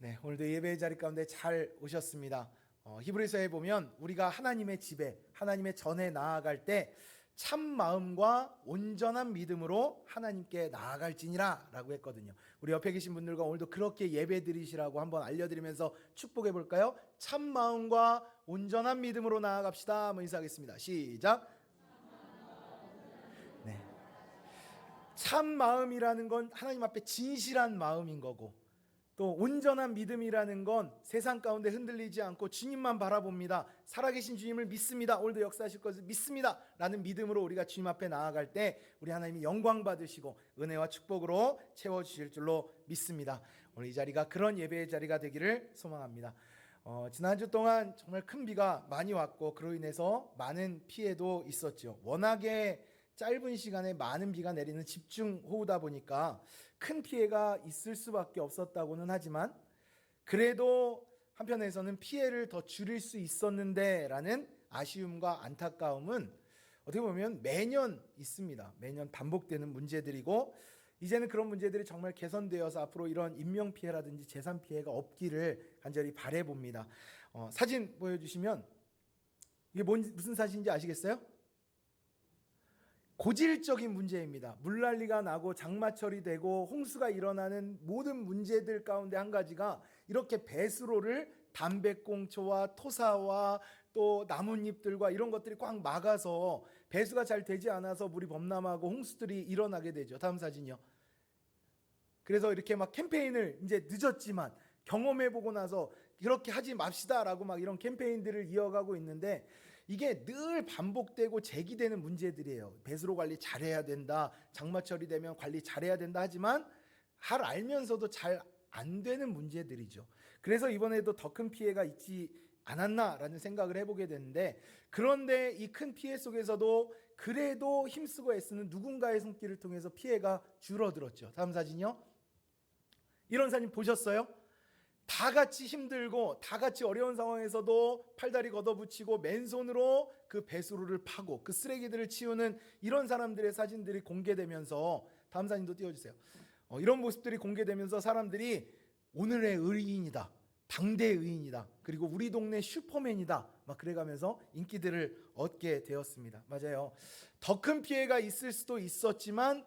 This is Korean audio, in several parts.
네, 오늘도 예배의 자리 가운데 잘 오셨습니다. 히브리서에 보면 우리가 하나님의 집에, 하나님의 전에 나아갈 때 참 마음과 온전한 믿음으로 하나님께 나아갈지니라 라고 했거든요. 우리 옆에 계신 분들과 오늘도 그렇게 예배 드리시라고 한번 알려드리면서 축복해 볼까요? 참 마음과 온전한 믿음으로 나아갑시다. 한번 인사하겠습니다. 시작. 네. 참 마음이라는 건 하나님 앞에 진실한 마음인 거고, 또 온전한 믿음이라는 건 세상 가운데 흔들리지 않고 주님만 바라봅니다. 살아계신 주님을 믿습니다. 오늘도 역사하실 것을 믿습니다. 라는 믿음으로 우리가 주님 앞에 나아갈 때 우리 하나님이 영광 받으시고 은혜와 축복으로 채워주실 줄로 믿습니다. 오늘 이 자리가 그런 예배의 자리가 되기를 소망합니다. 지난주 동안 정말 큰 비가 많이 왔고 그로 인해서 많은 피해도 있었죠. 워낙에 짧은 시간에 많은 비가 내리는 집중호우다 보니까 큰 피해가 있을 수밖에 없었다고는 하지만, 그래도 한편에서는 피해를 더 줄일 수 있었는데 라는 아쉬움과 안타까움은 어떻게 보면 매년 있습니다. 매년 반복되는 문제들이고, 이제는 그런 문제들이 정말 개선되어서 앞으로 이런 인명피해라든지 재산피해가 없기를 간절히 바라봅니다. 사진 보여주시면 이게 무슨 사진인지 아시겠어요? 고질적인 문제입니다. 물난리가 나고 장마철이 되고 홍수가 일어나는 모든 문제들 가운데 한 가지가 이렇게 배수로를 담배꽁초와 토사와 또 나뭇잎들과 이런 것들이 꽉 막아서 배수가 잘 되지 않아서 물이 범람하고 홍수들이 일어나게 되죠. 다음 사진이요. 그래서 이렇게 막 캠페인을 이제 늦었지만 경험해보고 나서 그렇게 하지 맙시다라고 막 이런 캠페인들을 이어가고 있는데, 이게 늘 반복되고 제기되는 문제들이에요. 배수로 관리 잘해야 된다, 장마철이 되면 관리 잘해야 된다 하지만 알면서도 잘 안 되는 문제들이죠. 그래서 이번에도 더 큰 피해가 있지 않았나라는 생각을 해보게 되는데, 그런데 이 큰 피해 속에서도 그래도 힘쓰고 애쓰는 누군가의 손길을 통해서 피해가 줄어들었죠. 다음 사진이요. 이런 사진 보셨어요? 다 같이 힘들고 다 같이 어려운 상황에서도 팔다리 걷어붙이고 맨손으로 그 배수로를 파고 그 쓰레기들을 치우는 이런 사람들의 사진들이 공개되면서, 다음 사진도 띄워주세요. 이런 모습들이 공개되면서 사람들이 오늘의 의인이다, 당대 의인이다, 그리고 우리 동네 슈퍼맨이다, 막 그래가면서 인기들을 얻게 되었습니다. 맞아요. 더 큰 피해가 있을 수도 있었지만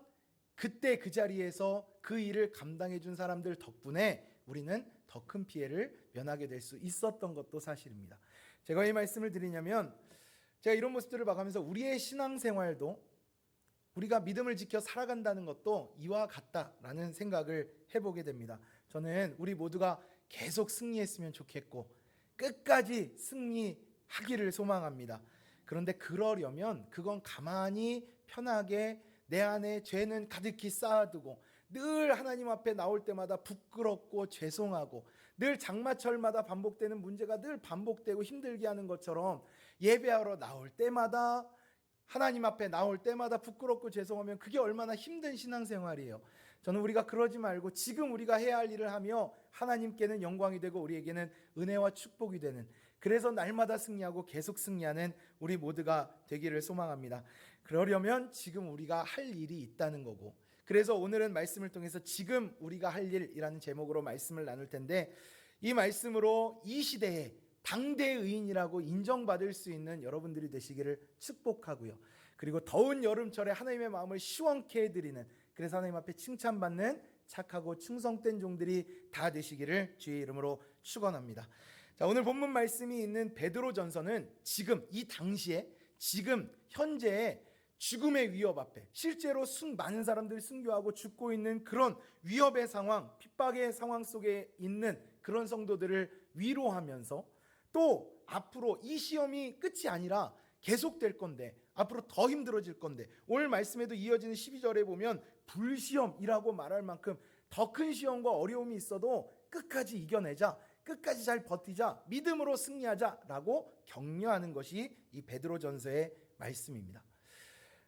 그때 그 자리에서 그 일을 감당해 준 사람들 덕분에 우리는 더 큰 피해를 면하게 될 수 있었던 것도 사실입니다. 제가 이 말씀을 드리냐면, 제가 이런 모습들을 봐가면서 우리의 신앙생활도, 우리가 믿음을 지켜 살아간다는 것도 이와 같다라는 생각을 해보게 됩니다. 저는 우리 모두가 계속 승리했으면 좋겠고 끝까지 승리하기를 소망합니다. 그런데 그러려면 그건 가만히 편하게 내 안에 죄는 가득히 쌓아두고 늘 하나님 앞에 나올 때마다 부끄럽고 죄송하고 늘 장마철마다 반복되는 문제가 늘 반복되고 힘들게 하는 것처럼 예배하러 나올 때마다, 하나님 앞에 나올 때마다 부끄럽고 죄송하면 그게 얼마나 힘든 신앙생활이에요. 저는 우리가 그러지 말고 지금 우리가 해야 할 일을 하며 하나님께는 영광이 되고 우리에게는 은혜와 축복이 되는, 그래서 날마다 승리하고 계속 승리하는 우리 모두가 되기를 소망합니다. 그러려면 지금 우리가 할 일이 있다는 거고, 그래서 오늘은 말씀을 통해서 지금 우리가 할 일이라는 제목으로 말씀을 나눌 텐데, 이 말씀으로 이 시대에 당대 의인이라고 인정받을 수 있는 여러분들이 되시기를 축복하고요. 그리고 더운 여름철에 하나님의 마음을 시원케 해드리는, 그래서 하나님 앞에 칭찬받는 착하고 충성된 종들이 다 되시기를 주의 이름으로 축원합니다. 자, 오늘 본문 말씀이 있는 베드로전서는 지금 이 당시에, 지금 현재의 죽음의 위협 앞에 실제로 많은 사람들이 순교하고 죽고 있는 그런 위협의 상황, 핍박의 상황 속에 있는 그런 성도들을 위로하면서, 또 앞으로 이 시험이 끝이 아니라 계속될 건데, 앞으로 더 힘들어질 건데, 오늘 말씀에도 이어지는 12절에 보면 불시험이라고 말할 만큼 더 큰 시험과 어려움이 있어도 끝까지 이겨내자, 끝까지 잘 버티자, 믿음으로 승리하자라고 격려하는 것이 이 베드로전서의 말씀입니다.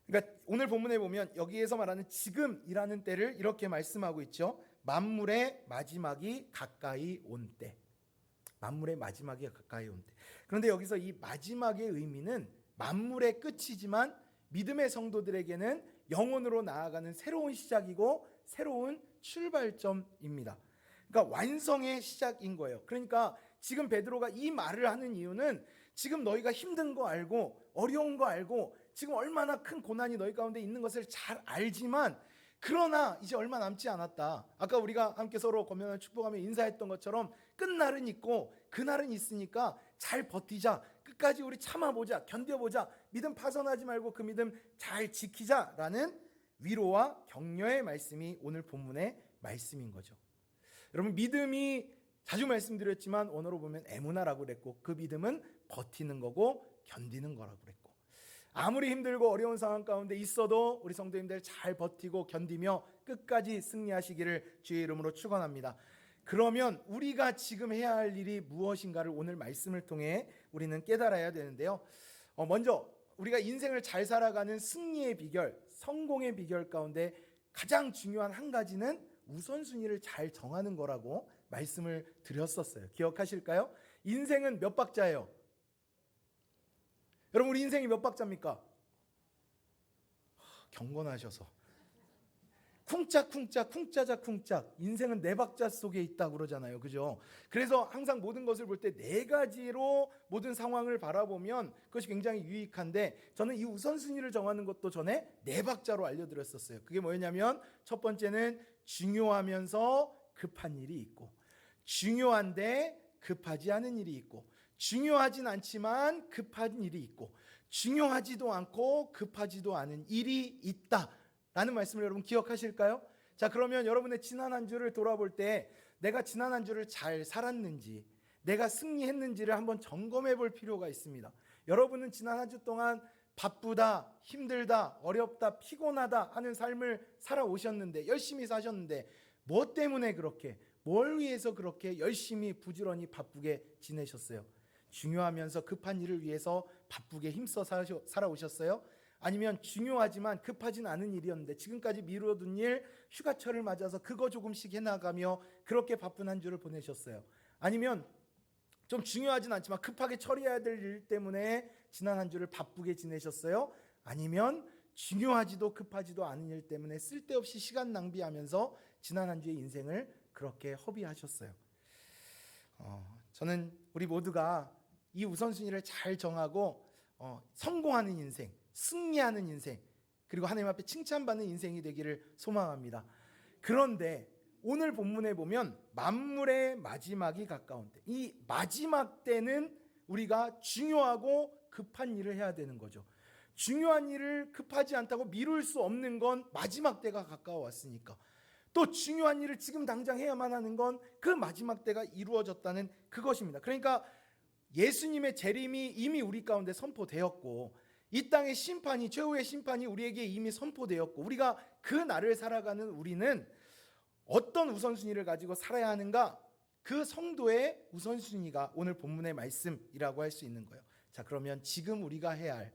그러니까 오늘 본문에 보면 여기에서 말하는 지금이라는 때를 이렇게 말씀하고 있죠. 만물의 마지막이 가까이 온 때. 만물의 마지막이 가까이 온 때. 그런데 여기서 이 마지막의 의미는 만물의 끝이지만 믿음의 성도들에게는 영혼으로 나아가는 새로운 시작이고 새로운 출발점입니다. 그러니까 완성의 시작인 거예요. 그러니까 지금 베드로가 이 말을 하는 이유는 지금 너희가 힘든 거 알고 어려운 거 알고 지금 얼마나 큰 고난이 너희 가운데 있는 것을 잘 알지만, 그러나 이제 얼마 남지 않았다. 아까 우리가 함께 서로 권면을 축복하며 인사했던 것처럼 끝날은 있고 그날은 있으니까 잘 버티자. 끝까지 우리 참아보자. 견뎌보자. 믿음 파손하지 말고 그 믿음 잘 지키자라는 위로와 격려의 말씀이 오늘 본문의 말씀인 거죠. 여러분, 믿음이 자주 말씀드렸지만 언어로 보면 에무나라고 그랬고, 그 믿음은 버티는 거고 견디는 거라고 그랬고, 아무리 힘들고 어려운 상황 가운데 있어도 우리 성도님들 잘 버티고 견디며 끝까지 승리하시기를 주의 이름으로 축원합니다. 그러면 우리가 지금 해야 할 일이 무엇인가를 오늘 말씀을 통해 우리는 깨달아야 되는데요. 먼저 우리가 인생을 잘 살아가는 승리의 비결, 성공의 비결 가운데 가장 중요한 한 가지는 우선순위를 잘 정하는 거라고 말씀을 드렸었어요. 기억하실까요? 인생은 몇 박자예요? 여러분, 우리 인생이 몇 박자입니까? 경건하셔서 쿵짝쿵짝 쿵짜자 쿵짝, 인생은 네 박자 속에 있다고 그러잖아요. 그죠? 그래서 항상 모든 것을 볼 때 네 가지로 모든 상황을 바라보면 그것이 굉장히 유익한데, 저는 이 우선순위를 정하는 것도 전에 네 박자로 알려드렸었어요. 그게 뭐였냐면, 첫 번째는 중요하면서 급한 일이 있고, 중요한데 급하지 않은 일이 있고, 중요하진 않지만 급한 일이 있고, 중요하지도 않고 급하지도 않은 일이 있다라는 말씀을 여러분 기억하실까요? 자, 그러면 여러분의 지난 한 주를 돌아볼 때 내가 지난 한 주를 잘 살았는지, 내가 승리했는지를 한번 점검해 볼 필요가 있습니다. 여러분은 지난 한 주 동안 바쁘다, 힘들다, 어렵다, 피곤하다 하는 삶을 살아오셨는데, 열심히 사셨는데, 뭐 때문에 그렇게, 뭘 위해서 그렇게 열심히 부지런히 바쁘게 지내셨어요? 중요하면서 급한 일을 위해서 바쁘게 힘써 살아오셨어요? 아니면 중요하지만 급하진 않은 일이었는데 지금까지 미뤄둔 일, 휴가철을 맞아서 그거 조금씩 해나가며 그렇게 바쁜 한 주를 보내셨어요? 아니면 좀 중요하진 않지만 급하게 처리해야 될 일 때문에 지난 한 주를 바쁘게 지내셨어요? 아니면 중요하지도 급하지도 않은 일 때문에 쓸데없이 시간 낭비하면서 지난 한 주의 인생을 그렇게 허비하셨어요? 저는 우리 모두가 이 우선순위를 잘 정하고 성공하는 인생, 승리하는 인생, 그리고 하나님 앞에 칭찬받는 인생이 되기를 소망합니다. 그런데 오늘 본문에 보면 만물의 마지막이 가까운데, 이 마지막 때는 우리가 중요하고 급한 일을 해야 되는 거죠. 중요한 일을 급하지 않다고 미룰 수 없는 건 마지막 때가 가까워왔으니까, 또 중요한 일을 지금 당장 해야만 하는 건 그 마지막 때가 이루어졌다는 그것입니다. 그러니까 예수님의 재림이 이미 우리 가운데 선포되었고, 이 땅의 심판이, 최후의 심판이 우리에게 이미 선포되었고, 우리가 그 날을 살아가는 우리는 어떤 우선순위를 가지고 살아야 하는가? 그 성도의 우선순위가 오늘 본문의 말씀이라고 할 수 있는 거예요. 자, 그러면 지금 우리가 해야 할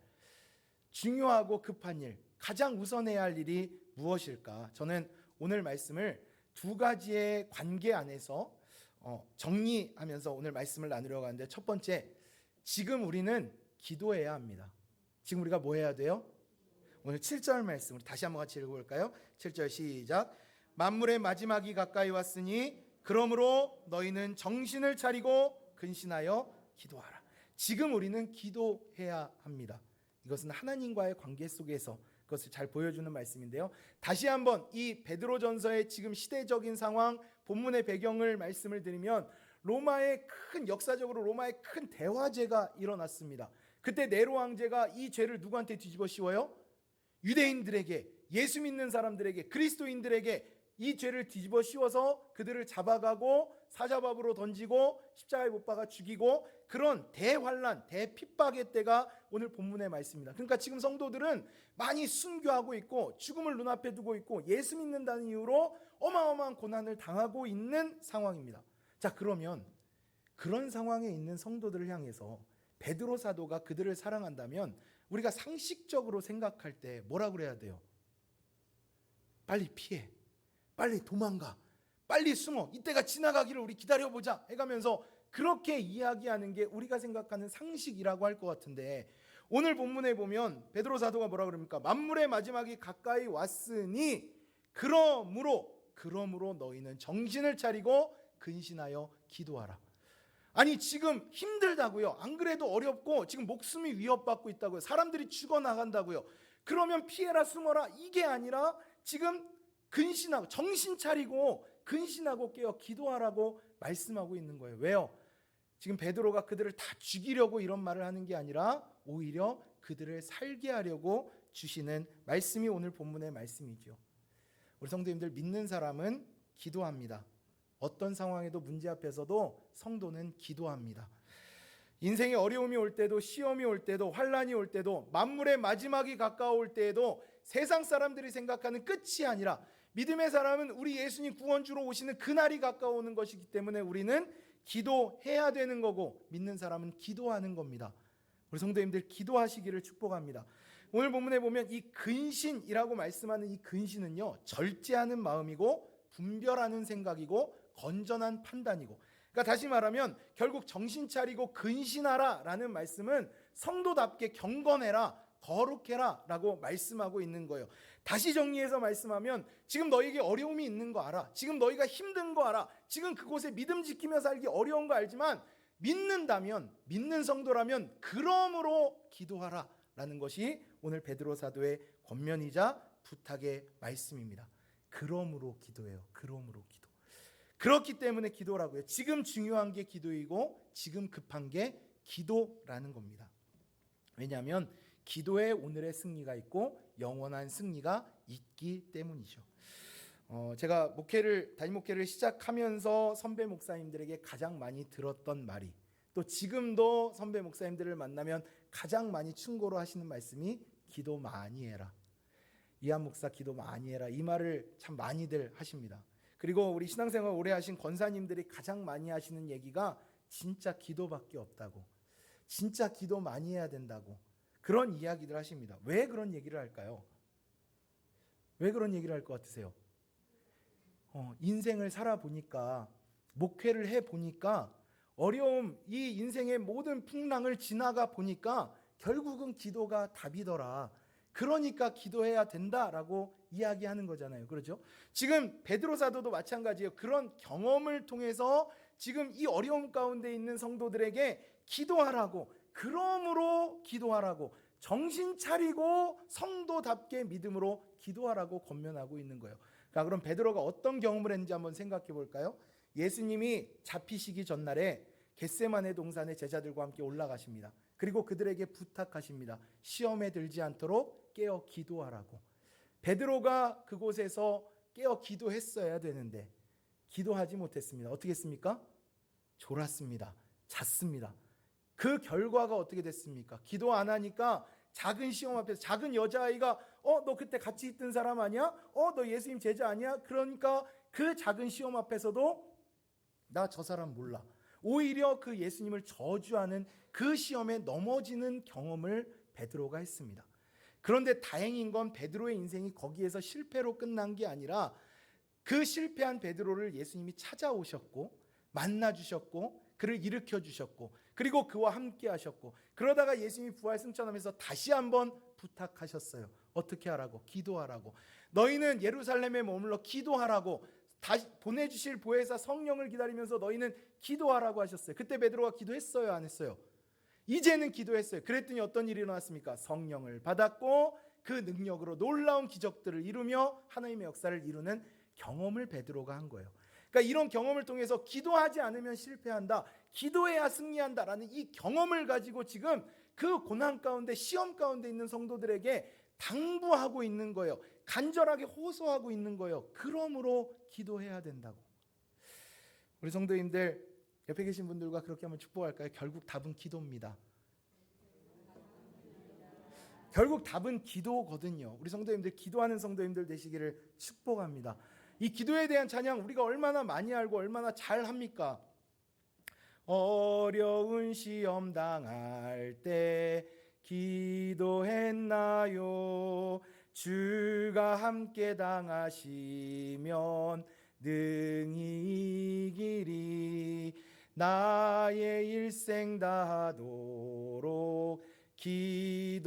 중요하고 급한 일, 가장 우선해야 할 일이 무엇일까? 저는 오늘 말씀을 두 가지의 관계 안에서 정리하면서 오늘 말씀을 나누려고 하는데, 첫 번째, 지금 우리는 기도해야 합니다. 지금 우리가 뭐 해야 돼요? 오늘 7절 말씀 우리 다시 한번 같이 읽어볼까요? 7절 시작. 만물의 마지막이 가까이 왔으니 그러므로 너희는 정신을 차리고 근신하여 기도하라. 지금 우리는 기도해야 합니다. 이것은 하나님과의 관계 속에서 그것을 잘 보여주는 말씀인데요. 다시 한번 이 베드로전서의 지금 시대적인 상황, 본문의 배경을 말씀을 드리면, 로마의 큰, 역사적으로 로마의 큰 대화제가 일어났습니다. 그때 네로 황제가 이 죄를 누구한테 뒤집어 씌워요? 유대인들에게, 예수 믿는 사람들에게, 그리스도인들에게 이 죄를 뒤집어 씌워서 그들을 잡아가고 사자밥으로 던지고 십자가에 못 박아 죽이고, 그런 대환란, 대핍박의 때가 오늘 본문의 말씀입니다. 그러니까 지금 성도들은 많이 순교하고 있고 죽음을 눈앞에 두고 있고 예수 믿는다는 이유로 어마어마한 고난을 당하고 있는 상황입니다. 자, 그러면 그런 상황에 있는 성도들을 향해서 베드로 사도가 그들을 사랑한다면 우리가 상식적으로 생각할 때 뭐라고 그래야 돼요? 빨리 피해, 빨리 도망가, 빨리 숨어, 이때가 지나가기를 우리 기다려보자 해가면서 그렇게 이야기하는 게 우리가 생각하는 상식이라고 할 것 같은데, 오늘 본문에 보면 베드로 사도가 뭐라고 그럽니까? 만물의 마지막이 가까이 왔으니 그러므로 너희는 정신을 차리고 근신하여 기도하라. 아니 지금 힘들다고요. 안 그래도 어렵고 지금 목숨이 위협받고 있다고요. 사람들이 죽어나간다고요. 그러면 피해라 숨어라 이게 아니라 지금 근신하고 정신 차리고 근신하고 깨어 기도하라고 말씀하고 있는 거예요. 왜요? 지금 베드로가 그들을 다 죽이려고 이런 말을 하는 게 아니라 오히려 그들을 살게 하려고 주시는 말씀이 오늘 본문의 말씀이죠. 우리 성도님들, 믿는 사람은 기도합니다. 어떤 상황에도 문제 앞에서도 성도는 기도합니다. 인생의 어려움이 올 때도, 시험이 올 때도, 환란이 올 때도, 만물의 마지막이 가까울 때에도 세상 사람들이 생각하는 끝이 아니라 믿음의 사람은 우리 예수님 구원주로 오시는 그날이 가까워오는 것이기 때문에 우리는 기도해야 되는 거고, 믿는 사람은 기도하는 겁니다. 우리 성도님들 기도하시기를 축복합니다. 오늘 본문에 보면 이 근신이라고 말씀하는 이 근신은요, 절제하는 마음이고 분별하는 생각이고 건전한 판단이고, 그러니까 다시 말하면 결국 정신 차리고 근신하라 라는 말씀은 성도답게 경건해라, 거룩해라 라고 말씀하고 있는 거예요. 다시 정리해서 말씀하면 지금 너에게 어려움이 있는 거 알아. 지금 너희가 힘든 거 알아. 지금 그곳에 믿음 지키며 살기 어려운 거 알지만 믿는다면, 믿는 성도라면 그러므로 기도하라 라는 것이 오늘 베드로 사도의 권면이자 부탁의 말씀입니다. 그러므로 기도해요. 그러므로 기도. 그렇기 때문에 기도라고요. 지금 중요한 게 기도이고 지금 급한 게 기도라는 겁니다. 왜냐하면 기도에 오늘의 승리가 있고 영원한 승리가 있기 때문이죠. 제가 담임 목회를 시작하면서 선배 목사님들에게 가장 많이 들었던 말이, 또 지금도 선배 목사님들을 만나면 가장 많이 충고로 하시는 말씀이 기도 많이 해라. 이한 목사 기도 많이 해라. 이 말을 참 많이들 하십니다. 그리고 우리 신앙생활 오래 하신 권사님들이 가장 많이 하시는 얘기가 진짜 기도밖에 없다고, 진짜 기도 많이 해야 된다고, 그런 이야기들 하십니다. 왜 그런 얘기를 할까요? 왜 그런 얘기를 할 것 같으세요? 인생을 살아보니까, 목회를 해보니까, 어려움, 이 인생의 모든 풍랑을 지나가 보니까 결국은 기도가 답이더라. 그러니까 기도해야 된다라고 이야기하는 거잖아요. 그렇죠? 지금 베드로 사도도 마찬가지예요. 그런 경험을 통해서 지금 이 어려움 가운데 있는 성도들에게 기도하라고, 그러므로 기도하라고, 정신 차리고 성도답게 믿음으로 기도하라고 권면하고 있는 거예요. 그럼 베드로가 어떤 경험을 했는지 한번 생각해 볼까요? 예수님이 잡히시기 전날에 겟세마네 동산에 제자들과 함께 올라가십니다. 그리고 그들에게 부탁하십니다. 시험에 들지 않도록 깨어 기도하라고. 베드로가 그곳에서 깨어 기도했어야 되는데 기도하지 못했습니다. 어떻게 했습니까? 졸았습니다. 잤습니다. 그 결과가 어떻게 됐습니까? 기도 안 하니까 작은 시험 앞에서 작은 여자아이가 너 그때 같이 있던 사람 아니야? 너 예수님 제자 아니야? 그러니까 그 작은 시험 앞에서도 나 저 사람 몰라. 오히려 그 예수님을 저주하는 그 시험에 넘어지는 경험을 베드로가 했습니다. 그런데 다행인 건 베드로의 인생이 거기에서 실패로 끝난 게 아니라 그 실패한 베드로를 예수님이 찾아오셨고 만나주셨고 그를 일으켜주셨고 그리고 그와 함께 하셨고, 그러다가 예수님이 부활 승천하면서 다시 한번 부탁하셨어요. 어떻게 하라고? 기도하라고. 너희는 예루살렘에 머물러 기도하라고, 다시 보내주실 보혜사 성령을 기다리면서 너희는 기도하라고 하셨어요. 그때 베드로가 기도했어요? 안 했어요? 이제는 기도했어요. 그랬더니 어떤 일이 일어났습니까? 성령을 받았고 그 능력으로 놀라운 기적들을 이루며 하나님의 역사를 이루는 경험을 베드로가 한 거예요. 그러니까 이런 경험을 통해서 기도하지 않으면 실패한다, 기도해야 승리한다라는 이 경험을 가지고 지금 그 고난 가운데, 시험 가운데 있는 성도들에게 당부하고 있는 거예요. 간절하게 호소하고 있는 거예요. 그러므로 기도해야 된다고. 우리 성도님들, 옆에 계신 분들과 그렇게 한번 축복할까요? 결국 답은 기도입니다. 결국 답은 기도거든요. 우리 성도님들, 기도하는 성도님들 되시기를 축복합니다. 이 기도에 대한 찬양 우리가 얼마나 많이 알고 얼마나 잘 합니까? 어려운 시험 당할 때 기도했나요? 주가 함께 당하시면 능히 이기리. 나의 일생 다하도록 기도하리라.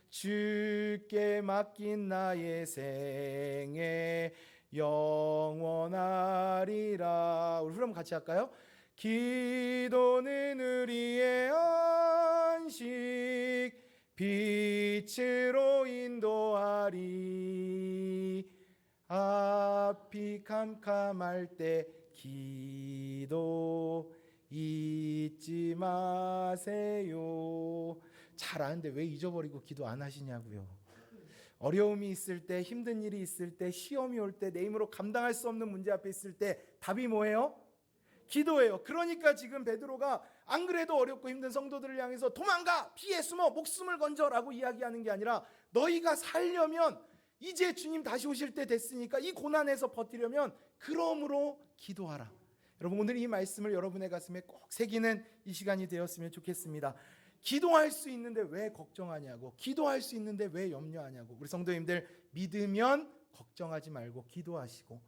주께 맡긴 나의 생애 영원하리라. 우리 후렴 같이 할까요? 기도는 우리의 안식 빛으로 인도하리. 앞이 캄캄할 때 기도 잊지 마세요. 잘 아는데 왜 잊어버리고 기도 안 하시냐고요. 어려움이 있을 때, 힘든 일이 있을 때, 시험이 올 때, 내 힘으로 감당할 수 없는 문제 앞에 있을 때 답이 뭐예요? 기도예요. 그러니까 지금 베드로가 안 그래도 어렵고 힘든 성도들을 향해서 도망가, 피해, 숨어, 목숨을 건져라고 이야기하는 게 아니라 너희가 살려면 이제 주님 다시 오실 때 됐으니까 이 고난에서 버티려면 그러므로 기도하라. 여러분, 오늘 이 말씀을 여러분의 가슴에 꼭 새기는 이 시간이 되었으면 좋겠습니다. 기도할 수 있는데 왜 걱정하냐고, 기도할 수 있는데 왜 염려하냐고. 우리 성도님들, 믿으면 걱정하지 말고 기도하시고,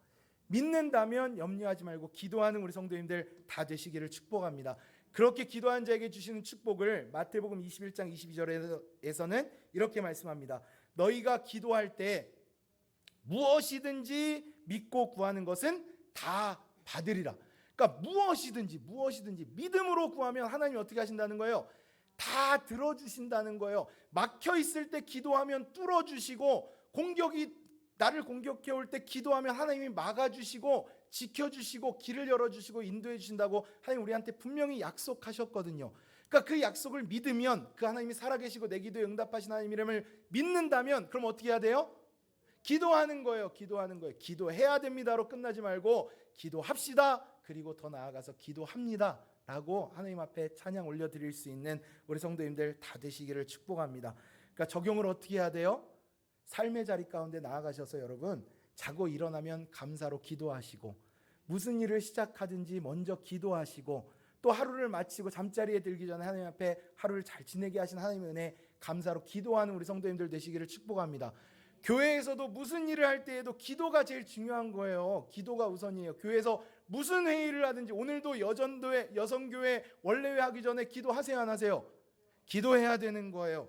믿는다면 염려하지 말고 기도하는 우리 성도님들 다 되시기를 축복합니다. 그렇게 기도한 자에게 주시는 축복을 마태복음 21장 22절에서는 이렇게 말씀합니다. 너희가 기도할 때 무엇이든지 믿고 구하는 것은 다 받으리라. 그러니까 무엇이든지 믿음으로 구하면 하나님이 어떻게 하신다는 거예요? 다 들어주신다는 거예요. 막혀 있을 때 기도하면 뚫어주시고, 나를 공격해 올 때 기도하면 하나님이 막아주시고 지켜주시고 길을 열어주시고 인도해 주신다고 하나님 우리한테 분명히 약속하셨거든요. 그러니까 그 약속을 믿으면, 그 하나님이 살아계시고 내 기도에 응답하신 하나님 이름을 믿는다면, 그럼 어떻게 해야 돼요? 기도하는 거예요. 기도해야 됩니다로 끝나지 말고 기도합시다, 그리고 더 나아가서 기도합니다 라고 하나님 앞에 찬양 올려드릴 수 있는 우리 성도님들 다 되시기를 축복합니다. 그러니까 적용을 어떻게 해야 돼요? 삶의 자리 가운데 나아가셔서 여러분, 자고 일어나면 감사로 기도하시고, 무슨 일을 시작하든지 먼저 기도하시고, 또 하루를 마치고 잠자리에 들기 전에 하나님 앞에 하루를 잘 지내게 하신 하나님의 은혜 감사로 기도하는 우리 성도님들 되시기를 축복합니다. 교회에서도 무슨 일을 할 때에도 기도가 제일 중요한 거예요. 기도가 우선이에요. 교회에서 무슨 회의를 하든지, 오늘도 여전도회, 여성교회 원래회 하기 전에 기도하세요, 안 하세요? 기도해야 되는 거예요.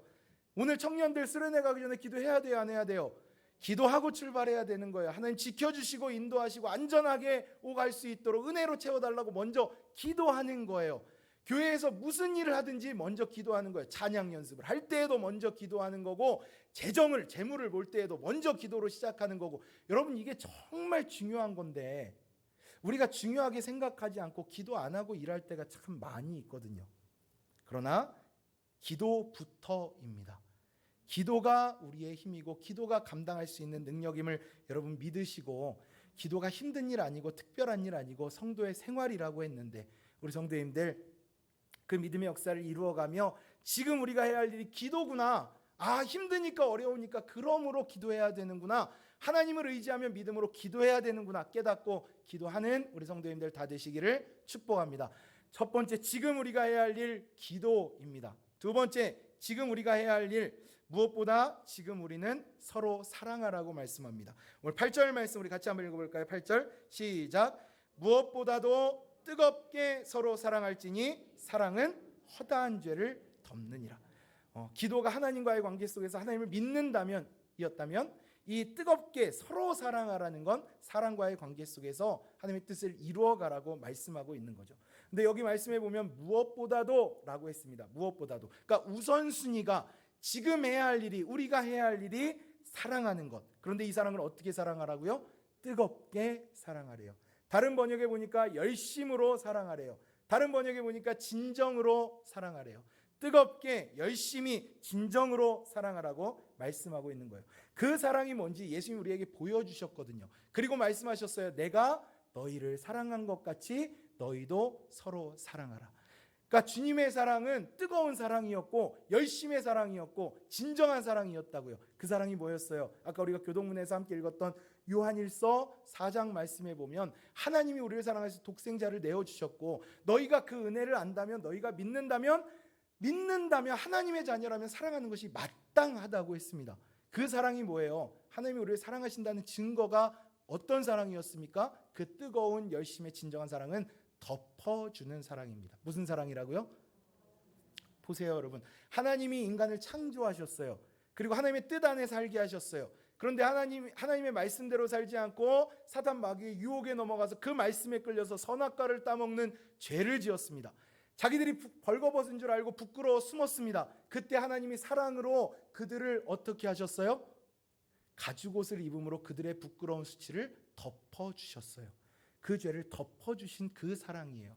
오늘 청년들 수련회 가기 전에 기도해야 돼요, 안 해야 돼요? 기도하고 출발해야 되는 거예요. 하나님 지켜주시고 인도하시고 안전하게 오갈 수 있도록 은혜로 채워달라고 먼저 기도하는 거예요. 교회에서 무슨 일을 하든지 먼저 기도하는 거예요. 찬양 연습을 할 때에도 먼저 기도하는 거고, 재물을 볼 때에도 먼저 기도로 시작하는 거고. 여러분, 이게 정말 중요한 건데 우리가 중요하게 생각하지 않고 기도 안 하고 일할 때가 참 많이 있거든요. 그러나 기도부터입니다. 기도가 우리의 힘이고 기도가 감당할 수 있는 능력임을 여러분 믿으시고, 기도가 힘든 일 아니고 특별한 일 아니고 성도의 생활이라고 했는데, 우리 성도님들 그 믿음의 역사를 이루어가며 지금 우리가 해야 할 일이 기도구나, 힘드니까 어려우니까 그러므로 기도해야 되는구나, 하나님을 의지하며 믿음으로 기도해야 되는구나 깨닫고 기도하는 우리 성도님들 다 되시기를 축복합니다. 첫 번째, 지금 우리가 해야 할 일 기도입니다. 두 번째, 지금 우리가 해야 할 일, 무엇보다 지금 우리는 서로 사랑하라고 말씀합니다. 오늘 8절 말씀 우리 같이 한번 읽어볼까요? 8절 시작. 무엇보다도 뜨겁게 서로 사랑할지니 사랑은 허다한 죄를 덮느니라. 기도가 하나님과의 관계 속에서 하나님을 믿는다면 이 뜨겁게 서로 사랑하라는 건 사랑과의 관계 속에서 하나님의 뜻을 이루어가라고 말씀하고 있는 거죠. 근데 여기 말씀해 보면 무엇보다도 라고 했습니다. 무엇보다도. 그러니까 우선순위가 지금 해야 할 일이, 우리가 해야 할 일이 사랑하는 것. 그런데 이 사랑을 어떻게 사랑하라고요? 뜨겁게 사랑하래요. 다른 번역에 보니까 열심으로 사랑하래요. 다른 번역에 보니까 진정으로 사랑하래요. 뜨겁게, 열심히, 진정으로 사랑하라고 말씀하고 있는 거예요. 그 사랑이 뭔지 예수님이 우리에게 보여주셨거든요. 그리고 말씀하셨어요. 내가 너희를 사랑한 것 같이 너희도 서로 사랑하라. 그러니까 주님의 사랑은 뜨거운 사랑이었고 열심의 사랑이었고 진정한 사랑이었다고요. 그 사랑이 뭐였어요? 아까 우리가 교동문에서 함께 읽었던 요한일서 4장 말씀에 보면 하나님이 우리를 사랑하셔서 독생자를 내어주셨고, 너희가 그 은혜를 안다면, 너희가 믿는다면 하나님의 자녀라면 사랑하는 것이 마땅하다고 했습니다. 그 사랑이 뭐예요? 하나님이 우리를 사랑하신다는 증거가 어떤 사랑이었습니까? 그 뜨거운 열심의 진정한 사랑은 덮어주는 사랑입니다. 무슨 사랑이라고요? 보세요 여러분, 하나님이 인간을 창조하셨어요. 그리고 하나님의 뜻 안에 살게 하셨어요. 그런데 하나님의 말씀대로 살지 않고 사단 마귀의 유혹에 넘어가서 그 말씀에 끌려서 선악과를 따먹는 죄를 지었습니다. 자기들이 벌거벗은 줄 알고 부끄러워 숨었습니다. 그때 하나님이 사랑으로 그들을 어떻게 하셨어요? 가죽옷을 입음으로 그들의 부끄러운 수치를 덮어주셨어요. 그 죄를 덮어주신 그 사랑이에요.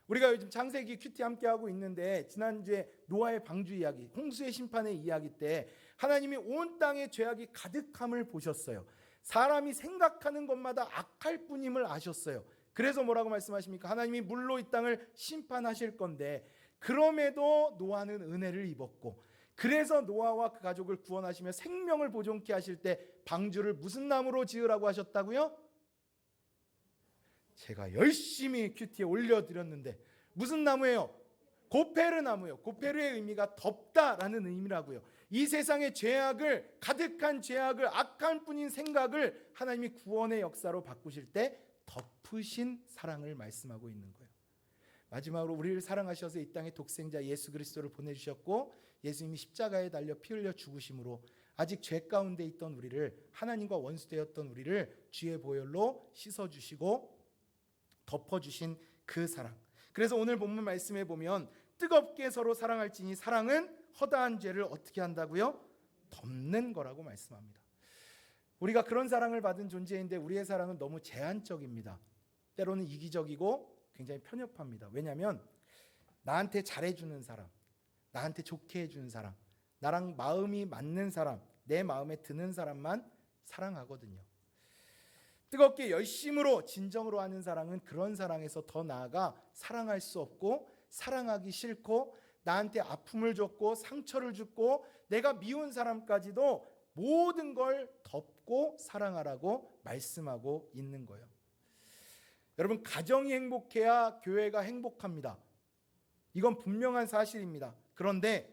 우리가 요즘 창세기 큐티 함께하고 있는데 지난주에 노아의 방주 이야기, 홍수의 심판의 이야기 때 하나님이 온 땅에 죄악이 가득함을 보셨어요. 사람이 생각하는 것마다 악할 뿐임을 아셨어요. 그래서 뭐라고 말씀하십니까? 하나님이 물로 이 땅을 심판하실 건데 그럼에도 노아는 은혜를 입었고, 그래서 노아와 그 가족을 구원하시며 생명을 보존케 하실 때 방주를 무슨 나무로 지으라고 하셨다고요? 제가 열심히 큐티에 올려드렸는데 무슨 나무예요? 고페르 나무예요. 고페르의 의미가 덮다라는 의미라고요. 이 세상의 죄악을, 가득한 죄악을, 악한 뿐인 생각을 하나님이 구원의 역사로 바꾸실 때 덮으신 사랑을 말씀하고 있는 거예요. 마지막으로 우리를 사랑하셔서 이 땅에 독생자 예수 그리스도를 보내주셨고, 예수님이 십자가에 달려 피 흘려 죽으심으로 아직 죄 가운데 있던 우리를, 하나님과 원수되었던 우리를 주의 보혈로 씻어주시고 덮어주신 그 사랑. 그래서 오늘 본문 말씀에 보면 뜨겁게 서로 사랑할지니 사랑은 허다한 죄를 어떻게 한다고요? 덮는 거라고 말씀합니다. 우리가 그런 사랑을 받은 존재인데 우리의 사랑은 너무 제한적입니다. 때로는 이기적이고 굉장히 편협합니다. 왜냐하면 나한테 잘해주는 사람, 나한테 좋게 해주는 사람, 나랑 마음이 맞는 사람, 내 마음에 드는 사람만 사랑하거든요. 뜨겁게 열심으로 진정으로 하는 사랑은 그런 사랑에서 더 나아가 사랑할 수 없고, 사랑하기 싫고, 나한테 아픔을 줬고 상처를 줬고 내가 미운 사람까지도 모든 걸 덮고 사랑하라고 말씀하고 있는 거예요. 여러분, 가정이 행복해야 교회가 행복합니다. 이건 분명한 사실입니다. 그런데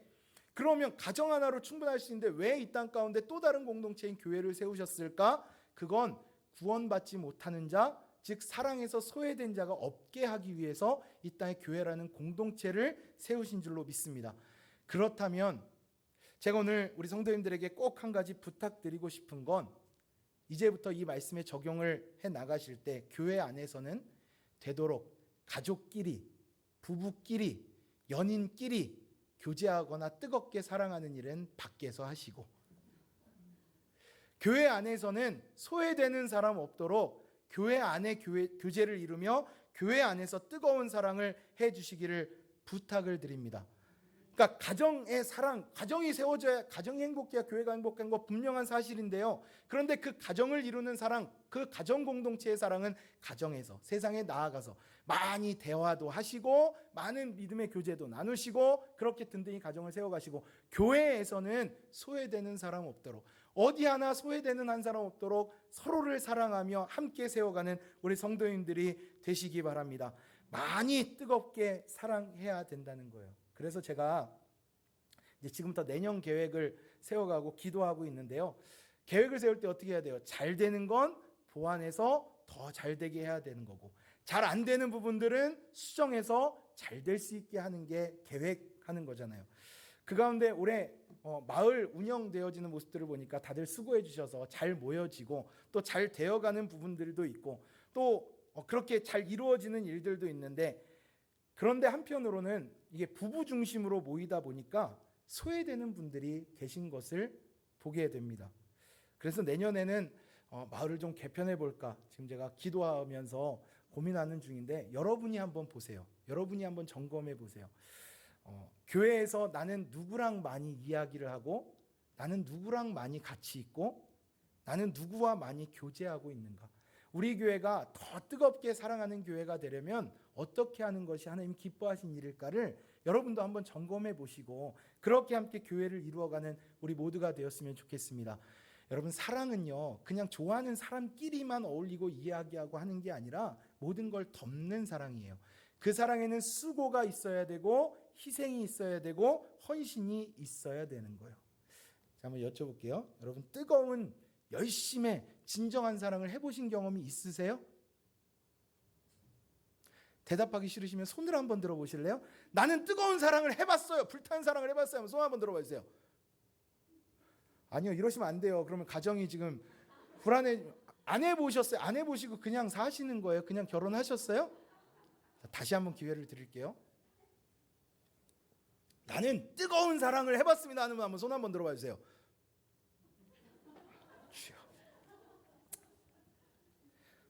그러면 가정 하나로 충분할 수 있는데 왜 이 땅 가운데 또 다른 공동체인 교회를 세우셨을까? 그건 구원받지 못하는 자, 즉 사랑에서 소외된 자가 없게 하기 위해서 이 땅에 교회라는 공동체를 세우신 줄로 믿습니다. 그렇다면 제가 오늘 우리 성도님들에게 꼭 한 가지 부탁드리고 싶은 건, 이제부터 이 말씀에 적용을 해 나가실 때 교회 안에서는 되도록 가족끼리, 부부끼리, 연인끼리 교제하거나 뜨겁게 사랑하는 일은 밖에서 하시고, 교회 안에서는 소외되는 사람 없도록 교회 안에 교제를 이루며 교회 안에서 뜨거운 사랑을 해주시기를 부탁을 드립니다. 그러니까 가정의 사랑, 가정이 세워져야, 가정이 행복해야 교회가 행복한 거 분명한 사실인데요. 그런데 그 가정을 이루는 사랑, 그 가정 공동체의 사랑은 가정에서 세상에 나아가서 많이 대화도 하시고 많은 믿음의 교제도 나누시고 그렇게 든든히 가정을 세워가시고, 교회에서는 소외되는 사람 없도록, 어디 하나 소외되는 한 사람 없도록 서로를 사랑하며 함께 세워가는 우리 성도님들이 되시기 바랍니다. 많이 뜨겁게 사랑해야 된다는 거예요. 그래서 제가 이제 지금부터 내년 계획을 세워가고 기도하고 있는데요. 계획을 세울 때 어떻게 해야 돼요? 잘 되는 건 보완해서 더 잘 되게 해야 되는 거고, 잘 안 되는 부분들은 수정해서 잘 될 수 있게 하는 게 계획하는 거잖아요. 그 가운데 올해 마을 운영되어지는 모습들을 보니까 다들 수고해 주셔서 잘 모여지고 또 잘 되어가는 부분들도 있고 또 그렇게 잘 이루어지는 일들도 있는데, 그런데 한편으로는 이게 부부 중심으로 모이다 보니까 소외되는 분들이 계신 것을 보게 됩니다. 그래서 내년에는 마을을 좀 개편해 볼까 지금 제가 기도하면서 고민하는 중인데, 여러분이 한번 보세요. 여러분이 한번 점검해 보세요. 교회에서 나는 누구랑 많이 이야기를 하고, 나는 누구랑 많이 같이 있고, 나는 누구와 많이 교제하고 있는가? 우리 교회가 더 뜨겁게 사랑하는 교회가 되려면 어떻게 하는 것이 하나님 기뻐하신 일일까를 여러분도 한번 점검해 보시고 그렇게 함께 교회를 이루어가는 우리 모두가 되었으면 좋겠습니다. 여러분, 사랑은요 그냥 좋아하는 사람끼리만 어울리고 이야기하고 하는 게 아니라 모든 걸 덮는 사랑이에요. 그 사랑에는 수고가 있어야 되고 희생이 있어야 되고 헌신이 있어야 되는 거예요. 자, 한번 여쭤볼게요. 여러분, 뜨거운 열심의 진정한 사랑을 해보신 경험이 있으세요? 대답하기 싫으시면 손을 한번 들어보실래요? 나는 뜨거운 사랑을 해봤어요. 불타는 사랑을 해봤어요. 손 한번 들어봐 주세요. 아니요, 이러시면 안 돼요. 그러면 가정이 지금 불안해. 안 해보셨어요? 안 해보시고 그냥 사시는 거예요? 그냥 결혼하셨어요? 다시 한번 기회를 드릴게요. 나는 뜨거운 사랑을 해봤습니다 하는 분 한번 손 한번 들어봐 주세요.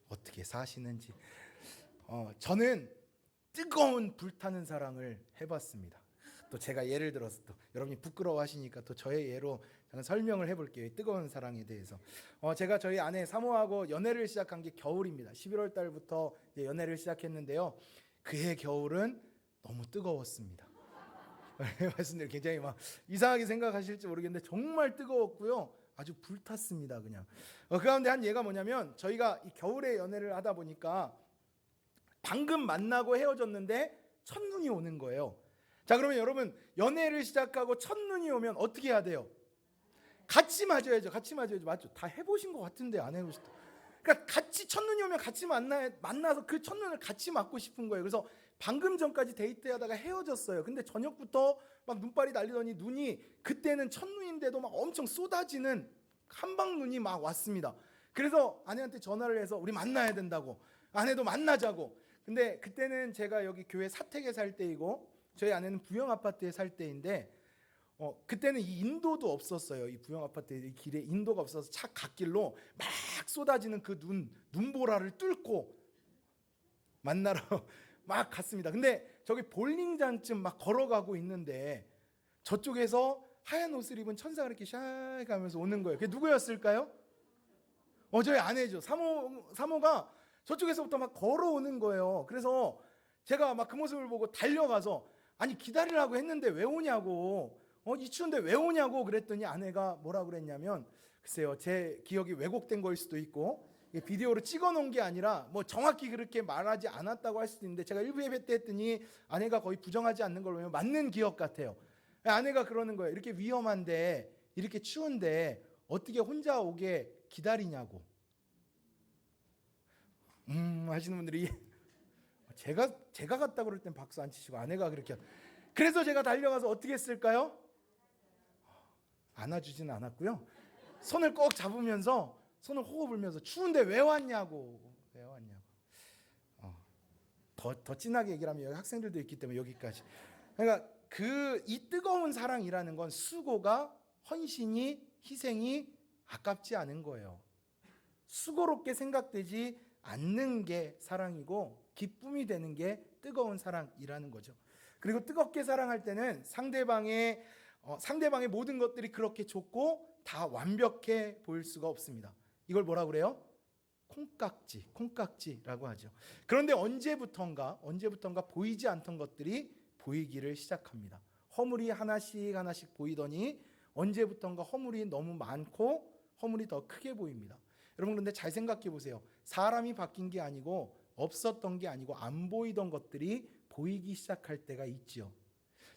어떻게 사시는지. 저는 뜨거운 불타는 사랑을 해봤습니다. 또 제가 예를 들어서 또 여러분이 부끄러워하시니까 또 저의 예로 잠깐 설명을 해볼게요. 이 뜨거운 사랑에 대해서. 제가 저희 아내 사모하고 연애를 시작한 게 겨울입니다. 11월 달부터 이제 연애를 시작했는데요. 그해 겨울은 너무 뜨거웠습니다. 말씀드려 굉장히 막 이상하게 생각하실지 모르겠는데 정말 뜨거웠고요. 아주 불탔습니다. 그냥. 그 가운데 한 예가 뭐냐면 저희가 이 겨울에 연애를 하다 보니까 방금 만나고 헤어졌는데 첫눈이 오는 거예요. 자, 그러면 여러분 연애를 시작하고 첫눈이 오면 어떻게 해야 돼요? 같이 맞아야죠. 같이 맞아야죠. 맞죠? 다 해보신 것 같은데 안 해보셨다. 그러니까 같이 첫눈이 오면 같이 만나서 그 첫눈을 같이 맞고 싶은 거예요. 그래서 방금 전까지 데이트하다가 헤어졌어요. 근데 저녁부터 막 눈발이 날리더니 눈이 그때는 첫눈인데도 막 엄청 쏟아지는 한방눈이 막 왔습니다. 그래서 아내한테 전화를 해서 우리 만나야 된다고, 아내도 만나자고. 근데 그때는 제가 여기 교회 사택에 살 때이고 저희 아내는 부영 아파트에 살 때인데 그때는 이 인도도 없었어요. 이 부영 아파트 이 길에 인도가 없어서 차 갓길로 막 쏟아지는 그 눈보라를 뚫고 만나러 막 갔습니다. 근데 저기 볼링장쯤 막 걸어가고 있는데 저쪽에서 하얀 옷을 입은 천사가 이렇게 샤이 가면서 오는 거예요. 그게 누구였을까요? 저희 아내죠. 사모가 저쪽에서부터 막 걸어오는 거예요. 그래서 제가 막 그 모습을 보고 달려가서 아니 기다리라고 했는데 왜 오냐고, 이 추운데 왜 오냐고 그랬더니 아내가 뭐라 그랬냐면, 글쎄요, 제 기억이 왜곡된 거일 수도 있고 비디오로 찍어 놓은 게 아니라 뭐 정확히 그렇게 말하지 않았다고 할 수도 있는데 제가 일부 예배 때 했더니 아내가 거의 부정하지 않는 걸 보면 맞는 기억 같아요. 아내가 그러는 거예요. 이렇게 위험한데 이렇게 추운데 어떻게 혼자 오게 기다리냐고. 하시는 분들이 제가 갔다 그럴 땐 박수 안 치시고 아내가 그렇게. 그래서 제가 달려가서 어떻게 했을까요? 안아주지는 않았고요. 손을 꼭 잡으면서 손을 호흡 불면서 추운데 왜 왔냐고. 더 진하게 얘기를 하면 여기 학생들도 있기 때문에 여기까지. 그러니까 이 뜨거운 사랑이라는 건 수고가, 헌신이, 희생이 아깝지 않은 거예요. 수고롭게 생각되지 않는 게 사랑이고 기쁨이 되는 게 뜨거운 사랑이라는 거죠. 그리고 뜨겁게 사랑할 때는 상대방의 모든 것들이 그렇게 좋고 다 완벽해 보일 수가 없습니다. 이걸 뭐라 그래요? 콩깍지라고 하죠. 그런데 언제부턴가 보이지 않던 것들이 보이기를 시작합니다. 허물이 하나씩 보이더니 언제부턴가 허물이 너무 많고 허물이 더 크게 보입니다. 여러분, 그런데 잘 생각해 보세요. 사람이 바뀐 게 아니고 없었던 게 아니고 안 보이던 것들이 보이기 시작할 때가 있죠.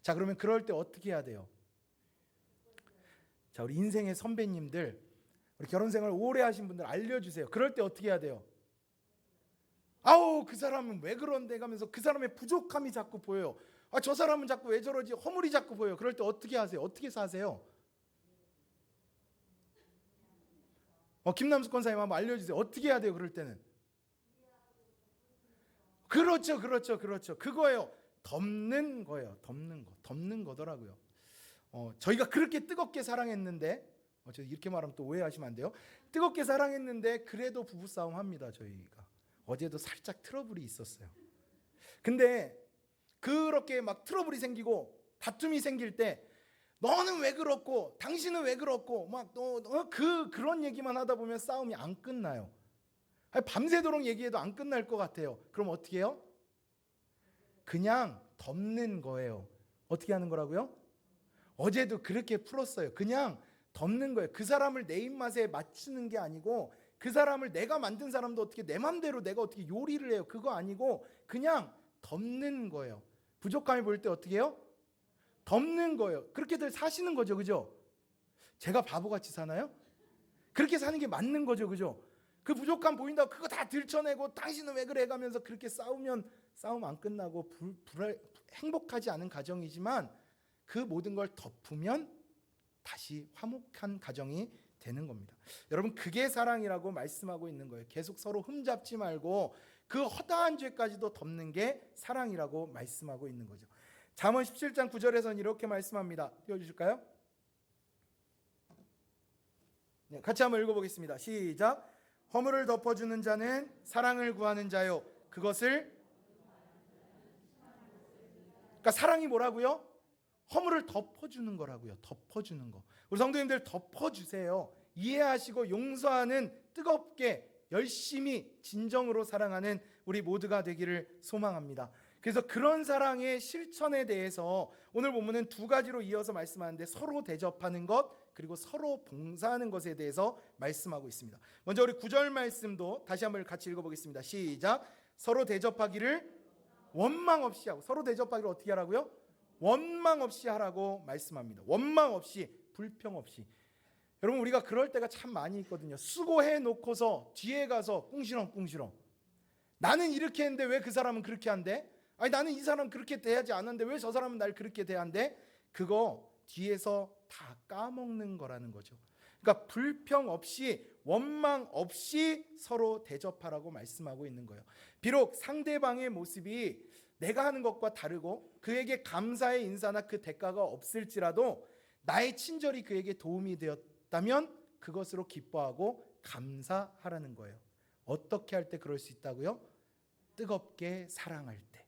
자, 그러면 그럴 때 어떻게 해야 돼요? 자, 우리 인생의 선배님들, 우리 결혼 생활 오래 하신 분들 알려주세요. 그럴 때 어떻게 해야 돼요? 아우, 그 사람은 왜 그런데 가면서 그 사람의 부족함이 자꾸 보여요. 저 사람은 자꾸 왜 저러지? 허물이 자꾸 보여요. 그럴 때 어떻게 하세요? 어떻게 사세요? 김남숙 권사님 한번 알려주세요. 어떻게 해야 돼요? 그럴 때는. 그렇죠. 그거예요. 덮는 거예요. 덮는 거더라고요. 저희가 그렇게 뜨겁게 사랑했는데, 저 이렇게 말하면 또 오해하시면 안 돼요. 뜨겁게 사랑했는데 그래도 부부싸움 합니다. 저희가 어제도 살짝 트러블이 있었어요. 근데 그렇게 막 트러블이 생기고 다툼이 생길 때 너는 왜 그렇고 당신은 왜 그렇고 막 그런 얘기만 하다 보면 싸움이 안 끝나요. 밤새도록 얘기해도 안 끝날 것 같아요. 그럼 어떻게 해요? 그냥 덮는 거예요. 어떻게 하는 거라고요? 어제도 그렇게 풀었어요. 그냥 덮는 거예요. 그 사람을 내 입맛에 맞추는 게 아니고, 그 사람을 내가 만든 사람도 어떻게 내 맘대로 내가 어떻게 요리를 해요. 그거 아니고 그냥 덮는 거예요. 부족함이 보일 때 어떻게 해요? 덮는 거예요. 그렇게들 사시는 거죠. 그죠? 제가 바보같이 사나요? 그렇게 사는 게 맞는 거죠. 그죠? 그 부족함 보인다고 그거 다 들춰내고 당신은 왜 그래 해가면서 그렇게 싸우면 싸움 안 끝나고 행복하지 않은 가정이지만, 그 모든 걸 덮으면 다시 화목한 가정이 되는 겁니다. 여러분, 그게 사랑이라고 말씀하고 있는 거예요. 계속 서로 흠잡지 말고 그 허다한 죄까지도 덮는 게 사랑이라고 말씀하고 있는 거죠. 잠언 17장 9절에서는 이렇게 말씀합니다. 띄워주실까요? 네, 같이 한번 읽어보겠습니다. 시작. 허물을 덮어주는 자는 사랑을 구하는 자요, 그것을, 그러니까 사랑이 뭐라고요? 허물을 덮어주는 거라고요. 덮어주는 거. 우리 성도님들 덮어주세요. 이해하시고 용서하는, 뜨겁게 열심히 진정으로 사랑하는 우리 모두가 되기를 소망합니다. 그래서 그런 사랑의 실천에 대해서 오늘 본문은 두 가지로 이어서 말씀하는데, 서로 대접하는 것, 그리고 서로 봉사하는 것에 대해서 말씀하고 있습니다. 먼저 우리 9절 말씀도 다시 한번 같이 읽어보겠습니다. 시작. 서로 대접하기를 원망 없이 하고, 서로 대접하기를 어떻게 하라고요? 원망 없이 하라고 말씀합니다. 원망 없이, 불평 없이. 여러분, 우리가 그럴 때가 참 많이 있거든요. 수고해 놓고서 뒤에 가서 꿍시렁 나는 이렇게 했는데 왜 그 사람은 그렇게 한대? 아니, 나는 이 사람 그렇게 대하지 않았는데 왜 저 사람은 날 그렇게 대한대? 그거 뒤에서 다 까먹는 거라는 거죠. 그러니까 불평 없이, 원망 없이 서로 대접하라고 말씀하고 있는 거예요. 비록 상대방의 모습이 내가 하는 것과 다르고 그에게 감사의 인사나 그 대가가 없을지라도 나의 친절이 그에게 도움이 되었다면 그것으로 기뻐하고 감사하라는 거예요. 어떻게 할 때 그럴 수 있다고요? 뜨겁게 사랑할 때.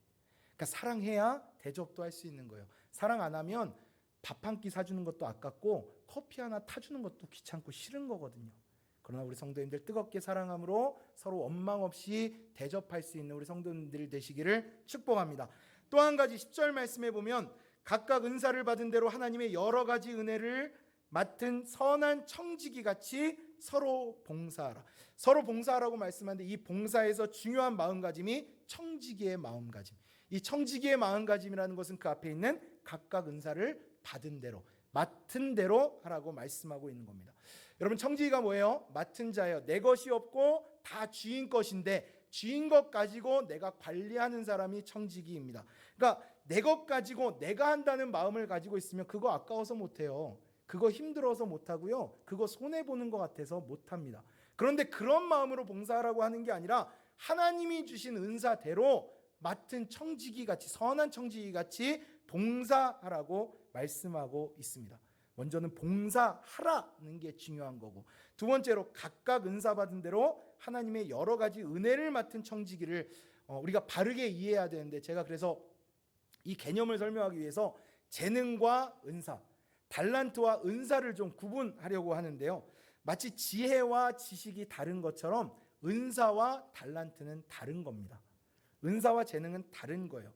그러니까 사랑해야 대접도 할 수 있는 거예요. 사랑 안 하면 밥 한 끼 사주는 것도 아깝고 커피 하나 타주는 것도 귀찮고 싫은 거거든요. 그러나 우리 성도님들 뜨겁게 사랑함으로 서로 원망 없이 대접할 수 있는 우리 성도님들 되시기를 축복합니다. 또 한 가지 10절 말씀에 보면, 각각 은사를 받은 대로 하나님의 여러 가지 은혜를 맡은 선한 청지기 같이 서로 봉사하라. 서로 봉사하라고 말씀하는데, 이 봉사에서 중요한 마음가짐이 청지기의 마음가짐. 이 청지기의 마음가짐이라는 것은 그 앞에 있는 각각 은사를 받은 대로, 맡은 대로 하라고 말씀하고 있는 겁니다. 여러분, 청지기가 뭐예요? 맡은 자예요. 내 것이 없고 다 주인 것인데 주인 것 가지고 내가 관리하는 사람이 청지기입니다. 그러니까 내 것 가지고 내가 한다는 마음을 가지고 있으면 그거 아까워서 못해요. 그거 힘들어서 못하고요. 그거 손해보는 것 같아서 못합니다. 그런데 그런 마음으로 봉사하라고 하는 게 아니라 하나님이 주신 은사대로 맡은 청지기 같이, 선한 청지기 같이 봉사하라고 말씀하고 있습니다. 먼저는 봉사하라는 게 중요한 거고, 두 번째로 각각 은사 받은 대로 하나님의 여러 가지 은혜를 맡은 청지기를 우리가 바르게 이해해야 되는데, 제가 그래서 이 개념을 설명하기 위해서 재능과 은사, 달란트와 은사를 좀 구분하려고 하는데요. 마치 지혜와 지식이 다른 것처럼 은사와 달란트는 다른 겁니다. 은사와 재능은 다른 거예요.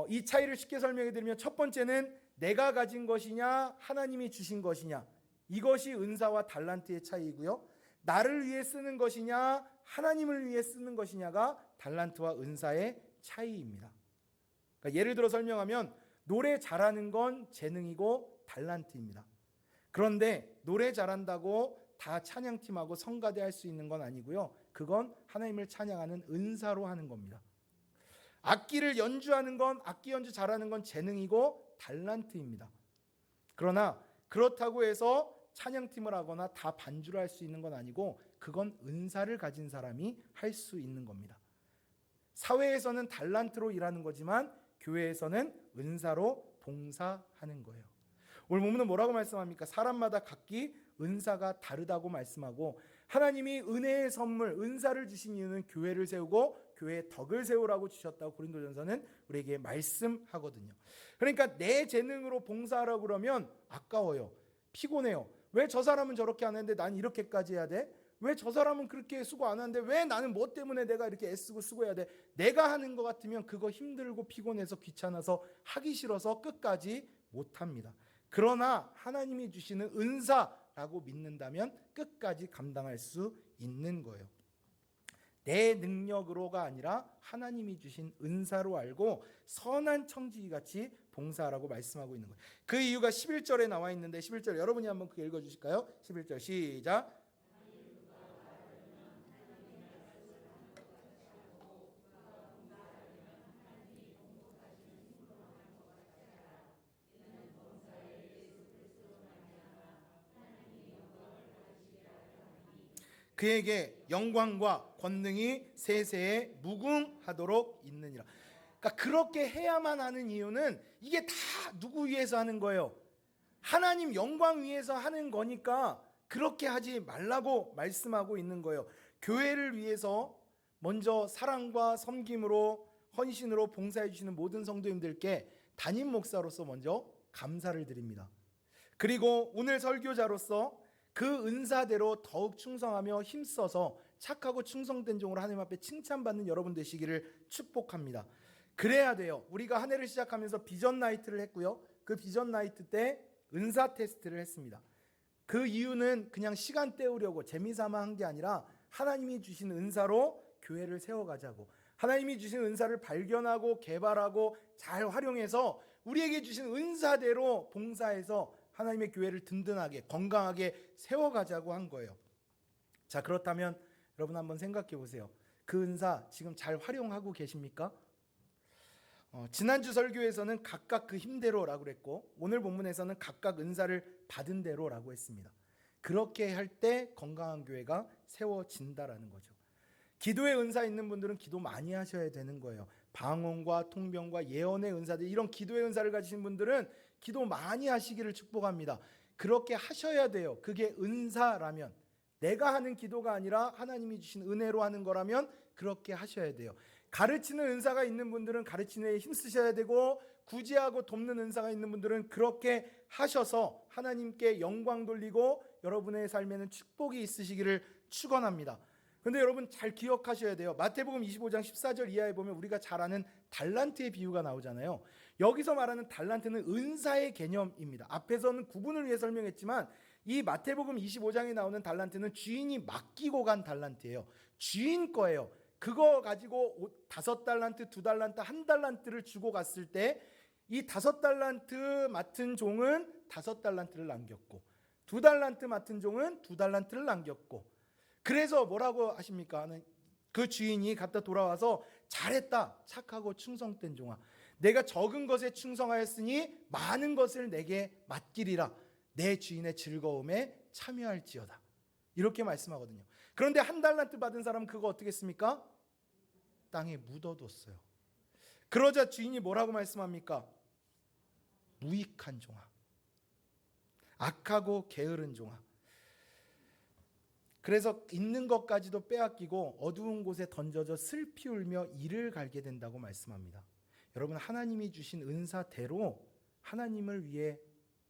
이 차이를 쉽게 설명해 드리면, 첫 번째는 내가 가진 것이냐 하나님이 주신 것이냐, 이것이 은사와 달란트의 차이이고요. 나를 위해 쓰는 것이냐 하나님을 위해 쓰는 것이냐가 달란트와 은사의 차이입니다. 그러니까 예를 들어 설명하면, 노래 잘하는 건 재능이고 달란트입니다. 그런데 노래 잘한다고 다 찬양팀하고 성가대 할 수 있는 건 아니고요. 그건 하나님을 찬양하는 은사로 하는 겁니다. 악기를 연주하는 건, 악기 연주 잘하는 건 재능이고 달란트입니다. 그러나 그렇다고 해서 찬양팀을 하거나 다 반주를 할 수 있는 건 아니고, 그건 은사를 가진 사람이 할 수 있는 겁니다. 사회에서는 달란트로 일하는 거지만 교회에서는 은사로 봉사하는 거예요. 오늘 본문은 뭐라고 말씀합니까? 사람마다 각기 은사가 다르다고 말씀하고, 하나님이 은혜의 선물, 은사를 주신 이유는 교회를 세우고 교회의 덕을 세우라고 주셨다고 고린도전서는 우리에게 말씀하거든요. 그러니까 내 재능으로 봉사하라고 그러면 아까워요. 피곤해요. 왜 저 사람은 저렇게 하는데 난 이렇게까지 해야 돼? 왜 저 사람은 그렇게 수고 안 하는데 왜 나는 뭐 때문에 내가 이렇게 애쓰고 수고해야 돼? 내가 하는 것 같으면 그거 힘들고 피곤해서 귀찮아서 하기 싫어서 끝까지 못합니다. 그러나 하나님이 주시는 은사라고 믿는다면 끝까지 감당할 수 있는 거예요. 내 능력으로가 아니라 하나님이 주신 은사로 알고 선한 청지기같이 봉사하라고 말씀하고 있는 거예요. 그 이유가 11절에 나와 있는데, 11절 여러분이 한번 그거 읽어주실까요? 11절 시작. 그에게 영광과 권능이 세세에 무궁하도록 있느니라. 그러니까 그렇게 해야만 하는 이유는 이게 다 누구 위해서 하는 거예요? 하나님 영광 위해서 하는 거니까 그렇게 하지 말라고 말씀하고 있는 거예요. 교회를 위해서 먼저 사랑과 섬김으로 헌신으로 봉사해 주시는 모든 성도님들께 담임 목사로서 먼저 감사를 드립니다. 그리고 오늘 설교자로서 그 은사대로 더욱 충성하며 힘써서 착하고 충성된 종으로 하나님 앞에 칭찬받는 여러분 되시기를 축복합니다. 그래야 돼요. 우리가 한 해를 시작하면서 비전 나이트를 했고요. 그 비전 나이트 때 은사 테스트를 했습니다. 그 이유는 그냥 시간 때우려고 재미삼아 한 게 아니라 하나님이 주신 은사로 교회를 세워가자고, 하나님이 주신 은사를 발견하고 개발하고 잘 활용해서 우리에게 주신 은사대로 봉사해서 하나님의 교회를 든든하게 건강하게 세워가자고 한 거예요. 자, 그렇다면 여러분 한번 생각해 보세요. 그 은사 지금 잘 활용하고 계십니까? 지난주 설교에서는 각각 그 힘대로라고 그랬고 오늘 본문에서는 각각 은사를 받은 대로라고 했습니다. 그렇게 할 때 건강한 교회가 세워진다라는 거죠. 기도의 은사 있는 분들은 기도 많이 하셔야 되는 거예요. 방언과 통병과 예언의 은사들, 이런 기도의 은사를 가지신 분들은 기도 많이 하시기를 축복합니다. 그렇게 하셔야 돼요. 그게 은사라면, 내가 하는 기도가 아니라 하나님이 주신 은혜로 하는 거라면 그렇게 하셔야 돼요. 가르치는 은사가 있는 분들은 가르치는 데 힘쓰셔야 되고, 구제하고 돕는 은사가 있는 분들은 그렇게 하셔서 하나님께 영광 돌리고 여러분의 삶에는 축복이 있으시기를 축원합니다. 그런데 여러분 잘 기억하셔야 돼요. 마태복음 25장 14절 이하에 보면 우리가 잘 아는 달란트의 비유가 나오잖아요. 여기서 말하는 달란트는 은사의 개념입니다. 앞에서는 구분을 위해 설명했지만 이 마태복음 25장에 나오는 달란트는 주인이 맡기고 간 달란트예요. 주인 거예요. 그거 가지고 5달란트, 2달란트, 1달란트를 주고 갔을 때 이 5달란트 맡은 종은 5달란트를 남겼고 2달란트 맡은 종은 2달란트를 남겼고, 그래서 뭐라고 하십니까? 그 주인이 갔다 돌아와서 잘했다, 착하고 충성된 종아, 내가 적은 것에 충성하였으니 많은 것을 내게 맡기리라, 내 주인의 즐거움에 참여할지어다, 이렇게 말씀하거든요. 그런데 1달란트 받은 사람은 그거 어떻게 했습니까? 땅에 묻어뒀어요. 그러자 주인이 뭐라고 말씀합니까? 무익한 종아, 악하고 게으른 종아. 그래서 있는 것까지도 빼앗기고 어두운 곳에 던져져 슬피 울며 이를 갈게 된다고 말씀합니다. 여러분, 하나님이 주신 은사대로 하나님을 위해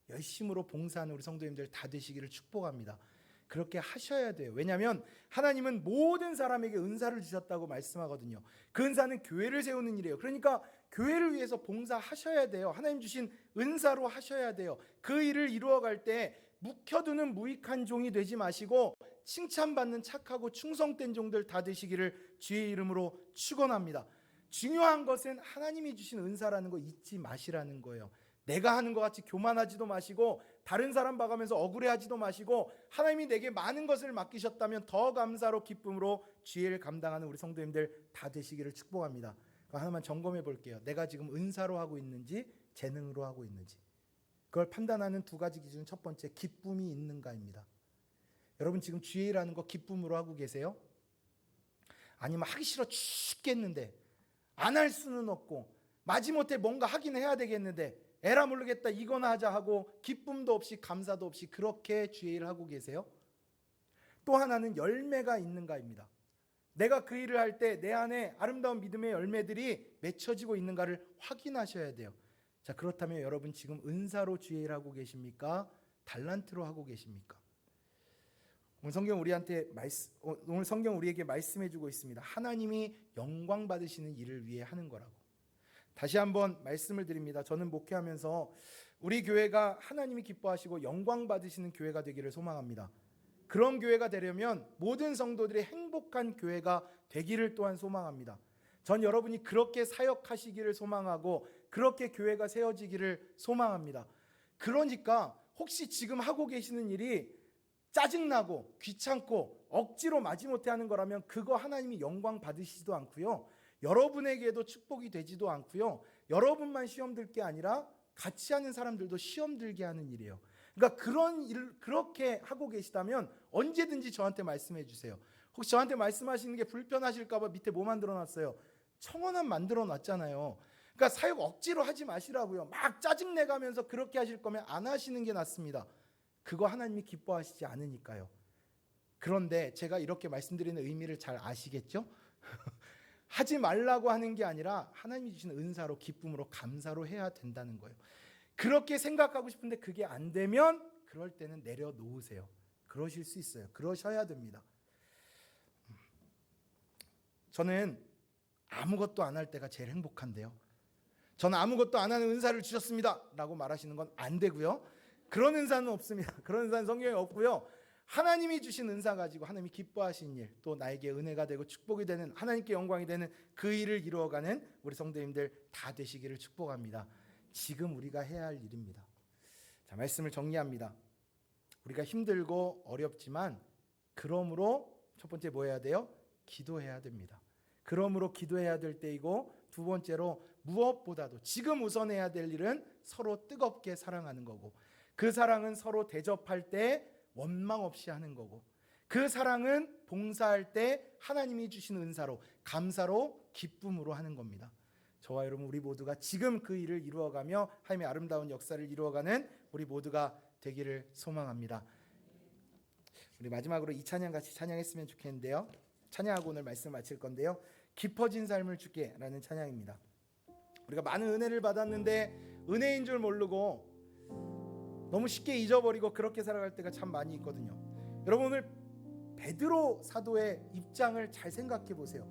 열심으로 봉사하는 우리 성도님들 다 되시기를 축복합니다. 그렇게 하셔야 돼요. 왜냐하면 하나님은 모든 사람에게 은사를 주셨다고 말씀하거든요. 그 은사는 교회를 세우는 일이에요. 그러니까 교회를 위해서 봉사하셔야 돼요. 하나님 주신 은사로 하셔야 돼요. 그 일을 이루어갈 때 묵혀두는 무익한 종이 되지 마시고 칭찬받는 착하고 충성된 종들 다 되시기를 주의 이름으로 축원합니다. 중요한 것은 하나님이 주신 은사라는 거 잊지 마시라는 거예요. 내가 하는 것 같이 교만하지도 마시고 다른 사람 봐가면서 억울해하지도 마시고, 하나님이 내게 많은 것을 맡기셨다면 더 감사로 기쁨으로 주의를 감당하는 우리 성도님들 다 되시기를 축복합니다. 하나만 점검해 볼게요. 내가 지금 은사로 하고 있는지 재능으로 하고 있는지. 그걸 판단하는 두 가지 기준. 첫 번째, 기쁨이 있는가입니다. 여러분 지금 주의라는 거 기쁨으로 하고 계세요? 아니면 하기 싫어 죽겠는데 안 할 수는 없고 마지못해 뭔가 하긴 해야 되겠는데 에라 모르겠다 이거나 하자 하고 기쁨도 없이 감사도 없이 그렇게 주의를 하고 계세요? 또 하나는 열매가 있는가입니다. 내가 그 일을 할 때 내 안에 아름다운 믿음의 열매들이 맺혀지고 있는가를 확인하셔야 돼요. 자, 그렇다면 여러분 지금 은사로 주의를 하고 계십니까? 달란트로 하고 계십니까? 오늘 성경 우리에게 말씀해 주고 있습니다. 하나님이 영광 받으시는 일을 위해 하는 거라고. 다시 한번 말씀을 드립니다. 저는 목회하면서 우리 교회가 하나님이 기뻐하시고 영광 받으시는 교회가 되기를 소망합니다. 그런 교회가 되려면 모든 성도들이 행복한 교회가 되기를 또한 소망합니다. 전 여러분이 그렇게 사역하시기를 소망하고 그렇게 교회가 세워지기를 소망합니다. 그러니까 혹시 지금 하고 계시는 일이 짜증나고 귀찮고 억지로 마지못해 하는 거라면 그거 하나님이 영광 받으시지도 않고요, 여러분에게도 축복이 되지도 않고요, 여러분만 시험 들 게 아니라 같이 하는 사람들도 시험 들게 하는 일이에요. 그러니까 그런 일 그렇게 하고 계시다면 언제든지 저한테 말씀해 주세요. 혹시 저한테 말씀하시는 게 불편하실까 봐 밑에 뭐 만들어 놨어요? 청원함 만들어 놨잖아요. 그러니까 사역 억지로 하지 마시라고요. 막 짜증 내가면서 그렇게 하실 거면 안 하시는 게 낫습니다. 그거 하나님이 기뻐하시지 않으니까요. 그런데 제가 이렇게 말씀드리는 의미를 잘 아시겠죠? 하지 말라고 하는 게 아니라 하나님이 주신 은사로, 기쁨으로, 감사로 해야 된다는 거예요. 그렇게 생각하고 싶은데 그게 안 되면 그럴 때는 내려놓으세요. 그러실 수 있어요. 그러셔야 됩니다. 저는 아무것도 안 할 때가 제일 행복한데요. 저는 아무것도 안 하는 은사를 주셨습니다 라고 말하시는 건 안 되고요. 그런 은사는 없습니다. 그런 은사는 성경에 없고요. 하나님이 주신 은사 가지고 하나님이 기뻐하신 일, 또 나에게 은혜가 되고 축복이 되는, 하나님께 영광이 되는 그 일을 이루어가는 우리 성도님들 다 되시기를 축복합니다. 지금 우리가 해야 할 일입니다. 자, 말씀을 정리합니다. 우리가 힘들고 어렵지만 그러므로 첫 번째 뭐 해야 돼요? 기도해야 됩니다. 그러므로 기도해야 될 때이고, 두 번째로 무엇보다도 지금 우선해야 될 일은 서로 뜨겁게 사랑하는 거고, 그 사랑은 서로 대접할 때 원망 없이 하는 거고, 그 사랑은 봉사할 때 하나님이 주신 은사로, 감사로, 기쁨으로 하는 겁니다. 저와 여러분 우리 모두가 지금 그 일을 이루어가며 하나님의 아름다운 역사를 이루어가는 우리 모두가 되기를 소망합니다. 우리 마지막으로 이 찬양 같이 찬양했으면 좋겠는데요. 찬양하고 오늘 말씀 마칠 건데요. 깊어진 삶을 주께 라는 찬양입니다. 우리가 많은 은혜를 받았는데 은혜인 줄 모르고 너무 쉽게 잊어버리고 그렇게 살아갈 때가 참 많이 있거든요. 여러분 오늘 베드로 사도의 입장을 잘 생각해 보세요.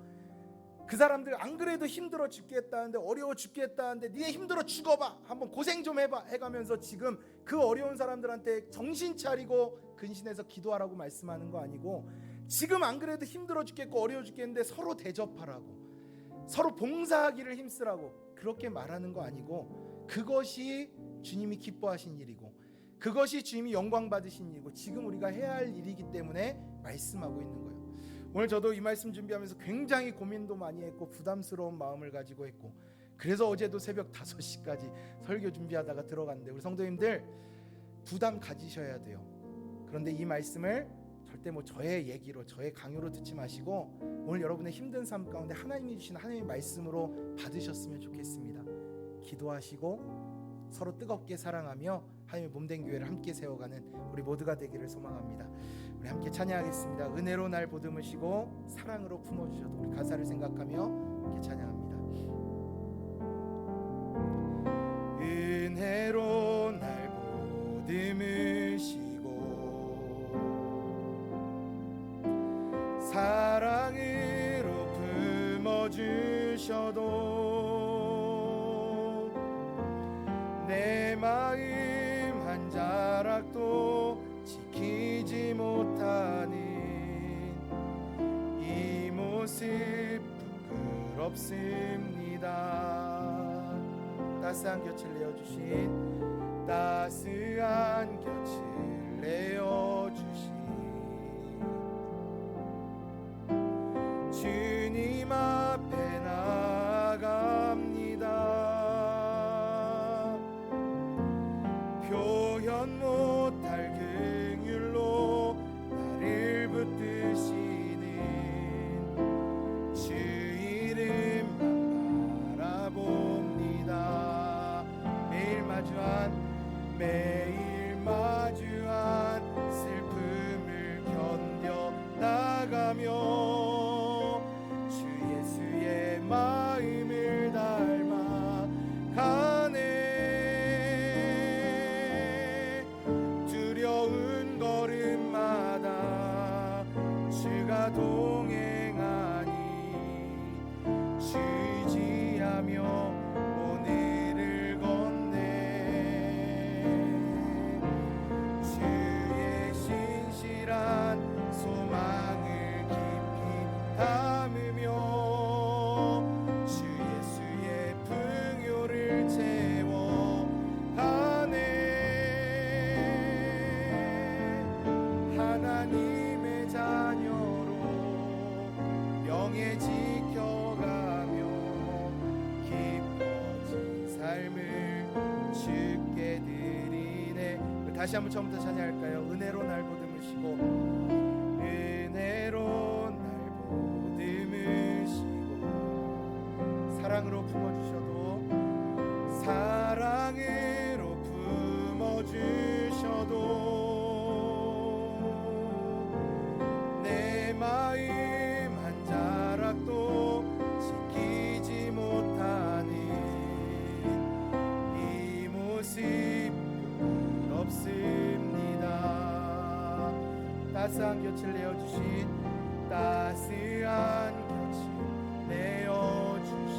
그 사람들 안 그래도 힘들어 죽겠다는데, 어려워 죽겠다는데 니네 힘들어 죽어봐, 한번 고생 좀 해봐 해가면서 지금 그 어려운 사람들한테 정신 차리고 근신해서 기도하라고 말씀하는 거 아니고, 지금 안 그래도 힘들어 죽겠고 어려워 죽겠는데 서로 대접하라고, 서로 봉사하기를 힘쓰라고 그렇게 말하는 거 아니고, 그것이 주님이 기뻐하신 일이고, 그것이 주님이 영광 받으신 일이고, 지금 우리가 해야 할 일이기 때문에 말씀하고 있는 거예요. 오늘 저도 이 말씀 준비하면서 굉장히 고민도 많이 했고 부담스러운 마음을 가지고 했고, 그래서 어제도 새벽 5시까지 설교 준비하다가 들어갔는데, 우리 성도님들 부담 가지셔야 돼요. 그런데 이 말씀을 절대 뭐 저의 얘기로, 저의 강요로 듣지 마시고 오늘 여러분의 힘든 삶 가운데 하나님이 주신 하나님의 말씀으로 받으셨으면 좋겠습니다. 기도하시고 서로 뜨겁게 사랑하며 하나님의 몸된 교회를 함께 세워가는 우리 모두가 되기를 소망합니다. 우리 함께 찬양하겠습니다. 은혜로 날 보듬으시고 사랑으로 품어주셔도, 우리 가사를 생각하며 함께 찬양합니다. 은혜로 날 보듬으시고 사랑으로 품어주셔도 내 마음 한 자락도 지키지 못하는 이 모습 부끄럽습니다. 따스한 곁을 내어주신, 따스한 곁을 내어주신 주님 앞에 나아갑니다. 표현 못할 긍휼로 나를 붙드시는 주 이름만 바라봅니다. 매일 마주한 슬픔을 견뎌 나가며 주 예수의 마음을 닮아 가네. 두려운 걸음마다 주가 동행하니 주의지하며 오늘을 걷네. 다시 한번 처음부터 찬양할까요? 은혜로 날 보듬으시고, 은혜로 날 보듬으시고, 사랑으로 품어주셔도, 사랑으로 품어주셔도 내 마음 한 자락도 지키지 못하는 이 모습 부끄럽습니다. 따스한 곁을 내어주신, 따스한 곁을 내어주신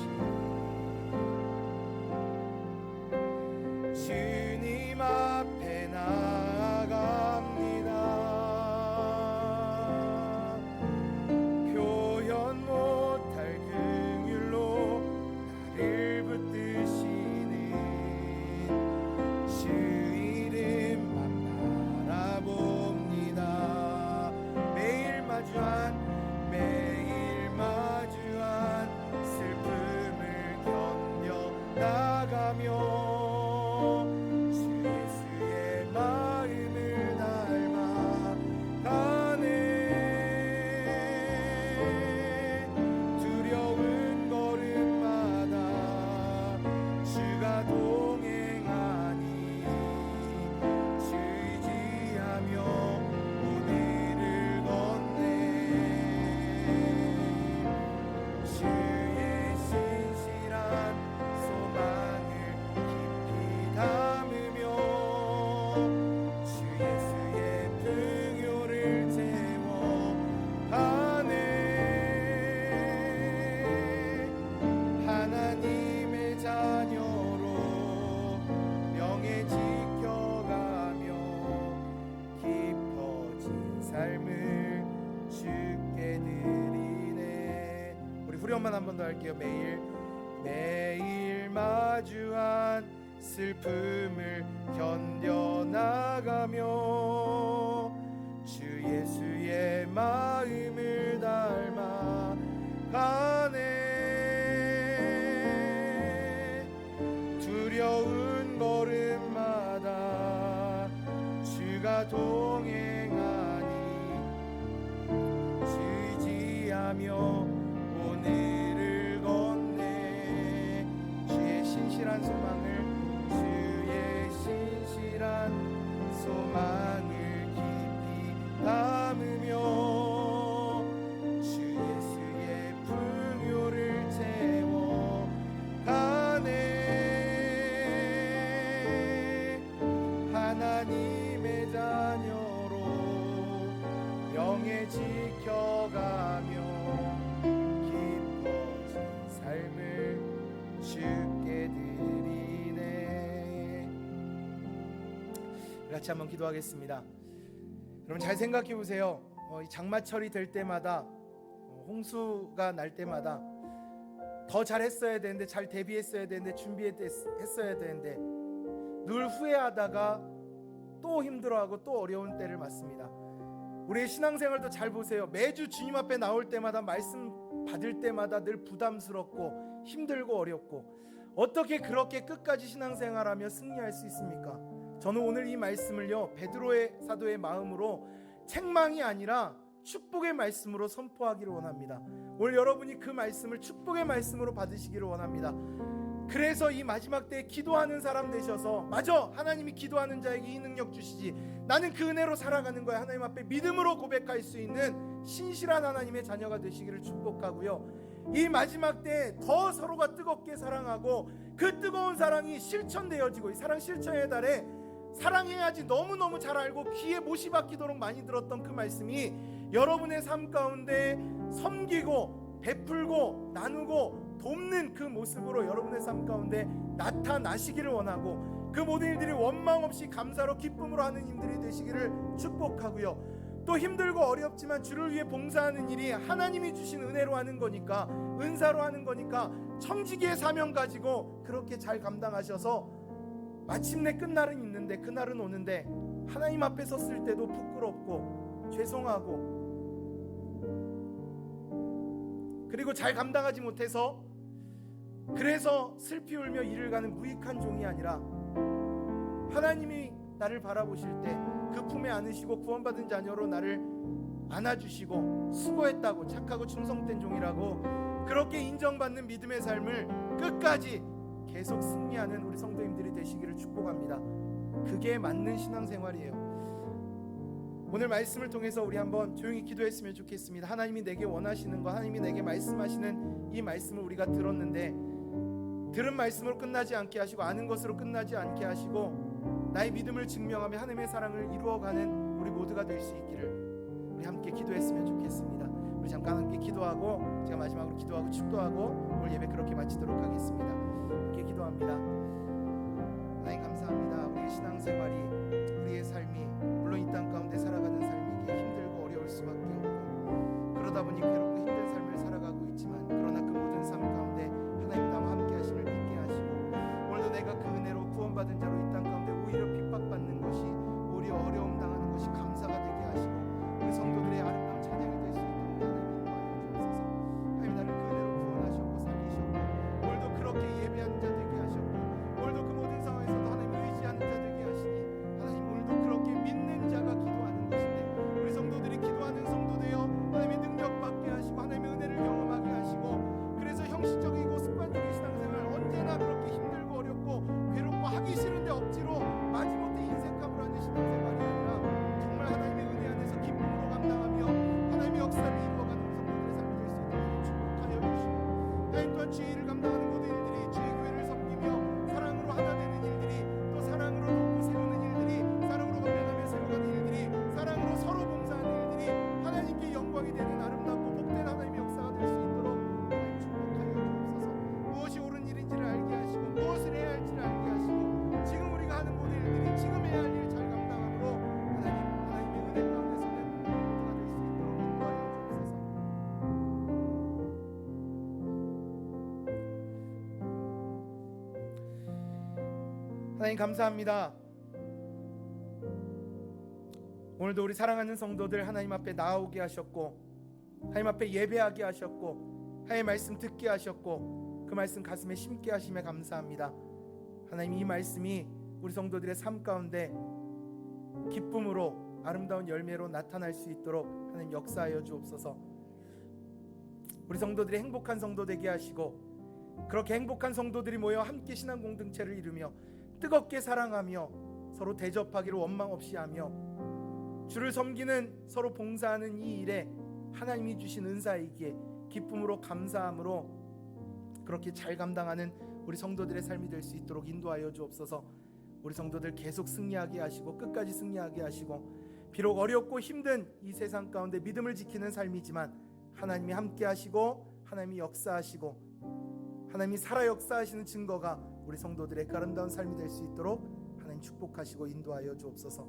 주님 앞에 나아갑니다. 표현 못할 긍휼로 나를 붙드시는 주 이름만 바라봅니다. 매일 마주한 슬픔을 견뎌 나가며 후렴만 한 번 더 할게요. 매일 마주한 슬픔을 견뎌 나가며 주 예수의 마음을 닮아 가네. 두려운 걸음마다 주가 동행하니 의지하며 오늘을 건네. 주의 신실한 소망을 깊이 담으며 주 예수의 풍요를 채워 가네. 하나님의 자녀로 명예 지켜가며 삶을 주께 드리네. 같이 한번 기도하겠습니다. 여러분 잘 생각해 보세요. 이 장마철이 될 때마다 홍수가 날 때마다 더 잘했어야 되는데, 잘 대비했어야 되는데, 준비했어야 되는데 늘 후회하다가 또 힘들어하고 또 어려운 때를 맞습니다. 우리의 신앙생활도 잘 보세요. 매주 주님 앞에 나올 때마다, 말씀 받을 때마다 늘 부담스럽고 힘들고 어렵고, 어떻게 그렇게 끝까지 신앙생활하며 승리할 수 있습니까? 저는 오늘 이 말씀을요, 베드로의 사도의 마음으로 책망이 아니라 축복의 말씀으로 선포하기를 원합니다. 오늘 여러분이 그 말씀을 축복의 말씀으로 받으시기를 원합니다. 그래서 이 마지막 때에 기도하는 사람 되셔서, 맞아, 하나님이 기도하는 자에게 이 능력 주시지, 나는 그 은혜로 살아가는 거야, 하나님 앞에 믿음으로 고백할 수 있는 신실한 하나님의 자녀가 되시기를 축복하고요, 이 마지막 때에 더 서로가 뜨겁게 사랑하고 그 뜨거운 사랑이 실천되어지고, 이 사랑 실천의 달에 사랑해야지 너무너무 잘 알고 귀에 못이 박히도록 많이 들었던 그 말씀이 여러분의 삶 가운데 섬기고 베풀고 나누고 돕는 그 모습으로 여러분의 삶 가운데 나타나시기를 원하고, 그 모든 일들이 원망 없이 감사로 기쁨으로 하는 힘들이 되시기를 축복하고요, 또 힘들고 어렵지만 주를 위해 봉사하는 일이 하나님이 주신 은혜로 하는 거니까, 은사로 하는 거니까 청지기의 사명 가지고 그렇게 잘 감당하셔서 마침내 끝날은 있는데, 그날은 오는데 하나님 앞에 섰을 때도 부끄럽고 죄송하고, 그리고 잘 감당하지 못해서 그래서 슬피 울며 이를 가는 무익한 종이 아니라, 하나님이 나를 바라보실 때 그 품에 안으시고 구원받은 자녀로 나를 안아주시고 수고했다고, 착하고 충성된 종이라고 그렇게 인정받는 믿음의 삶을 끝까지 계속 승리하는 우리 성도님들이 되시기를 축복합니다. 그게 맞는 신앙생활이에요. 오늘 말씀을 통해서 우리 한번 조용히 기도했으면 좋겠습니다. 하나님이 내게 원하시는 거, 하나님이 내게 말씀하시는 이 말씀을 우리가 들었는데 들은 말씀으로 끝나지 않게 하시고 아는 것으로 끝나지 않게 하시고 나의 믿음을 증명하며 하나님의 사랑을 이루어가는 우리 모두가 될 수 있기를 우리 함께 기도했으면 좋겠습니다. 우리 잠깐 함께 기도하고 제가 마지막으로 기도하고 축도하고 오늘 예배 그렇게 마치도록 하겠습니다. 함께 기도합니다. 하나님 감사합니다. 우리의 신앙생활이, 우리의 삶이 물론 이 땅 가운데 살아가는 삶이 이게 힘들고 어려울 수밖에 없고 그러다 보니 괴롭고 힘든 삶을 살아가고 있지만 그러나 그 모든 삶 가운데 하나님 나와 함께 하심을 믿게 하시고 오늘도 내가 그 은혜로 구원받은 자로 이 땅 가운데 오히려 핍박받는 것이, 오히려 어려움 당하는 것이 감사가 되게 하시고 우리 성도들의 아름다운 찬양이 될 수 있도록 하나님 인도하여 주옵소서. 하나님 나를 그 은혜로 구원하셨고 살리셨고 오늘도 그렇게 예배하는 자 되게 하셨고 오늘도 그 모든 상황에서도 하나님 의지하는 자 되게 하시니 하나님 오늘도 그렇게 믿는 자가 기도하는 것인데 우리 성도들이 기도하는 성도 되어 하나님의 능력 받게 하시고 하나님의 은혜를 경험하게 하시고 그래서 형식적이고 습관적인 신앙생활 언제나 그렇게 힘들고 어렵고 괴롭고 하기 싫은데 억지로 마지못해 인색함으로 하는 신앙생활이 아니라 정말 하나님의 은혜 안에서 기쁨으로 감당하며 하나님의 역사를 이루어가는 우리 성도들의 삶이 될 수 있도록 축복하여 주시고 하나님 또한 주의 일을 감당하는 모든 일들이 주의 교회를 섬기며 사랑으로 하나 되는 일들이 또 사랑으로 돕고 세우는 일들이 사랑으로 건면하며 세워가는 일들이 사랑으로 서로 봉사하는 일들이 하나님께 영광이 되는 아름답고 복된 하나님의 역사가 될 수 있도록 하나님 축복하여 주옵소서. 무엇이 옳은 일인지를 알게 하시고 무엇을 해야 할지를 알게 하시고 지금 우리가 하는 모든 일들이 지금 해야 할 일 잘 감당함으로 하나님의 은혜 가운데서는 모두가 될 수 있도록 인도하여 주옵소서. 하나님 감사합니다. 오늘도 우리 사랑하는 성도들 하나님 앞에 나오게 하셨고 하나님 앞에 예배하게 하셨고 하나님의 말씀 듣게 하셨고 그 말씀 가슴에 심게 하심에 감사합니다. 하나님 이 말씀이 우리 성도들의 삶 가운데 기쁨으로 아름다운 열매로 나타날 수 있도록 하나님 역사하여 주옵소서. 우리 성도들이 행복한 성도 되게 하시고 그렇게 행복한 성도들이 모여 함께 신앙 공동체를 이루며 뜨겁게 사랑하며 서로 대접하기를 원망 없이 하며 주를 섬기는 서로 봉사하는 이 일에 하나님이 주신 은사이기에 기쁨으로 감사함으로 그렇게 잘 감당하는 우리 성도들의 삶이 될 수 있도록 인도하여 주옵소서. 우리 성도들 계속 승리하게 하시고 끝까지 승리하게 하시고 비록 어렵고 힘든 이 세상 가운데 믿음을 지키는 삶이지만 하나님이 함께 하시고 하나님이 역사하시고 하나님이 살아 역사하시는 증거가 우리 성도들의 아름다운 삶이 될 수 있도록 하나님 축복하시고 인도하여 주옵소서.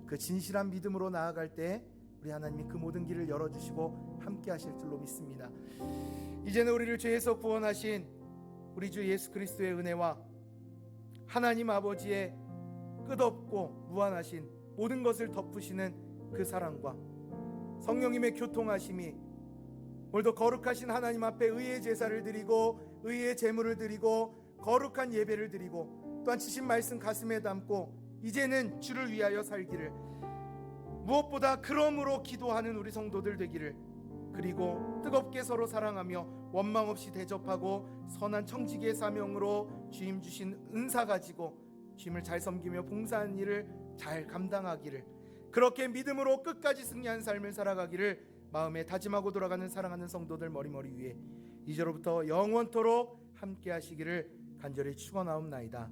그 진실한 믿음으로 나아갈 때 우리 하나님이 그 모든 길을 열어주시고 함께 하실 줄로 믿습니다. 이제는 우리를 죄에서 구원하신 우리 주 예수 그리스도의 은혜와 하나님 아버지의 끝없고 무한하신 모든 것을 덮으시는 그 사랑과 성령님의 교통하심이 오늘도 거룩하신 하나님 앞에 의의 제사를 드리고 의의 제물을 드리고 거룩한 예배를 드리고 또한 주신 말씀 가슴에 담고 이제는 주를 위하여 살기를 무엇보다 그러므로 기도하는 우리 성도들 되기를 그리고 뜨겁게 서로 사랑하며 원망 없이 대접하고 선한 청지기의 사명으로 주님 주신 은사 가지고 주님을 잘 섬기며 봉사하는 일을 잘 감당하기를 그렇게 믿음으로 끝까지 승리한 삶을 살아가기를 마음에 다짐하고 돌아가는 사랑하는 성도들 머리머리 위에 이제로부터 영원토록 함께 하시기를 간절히 축원하옵나이다.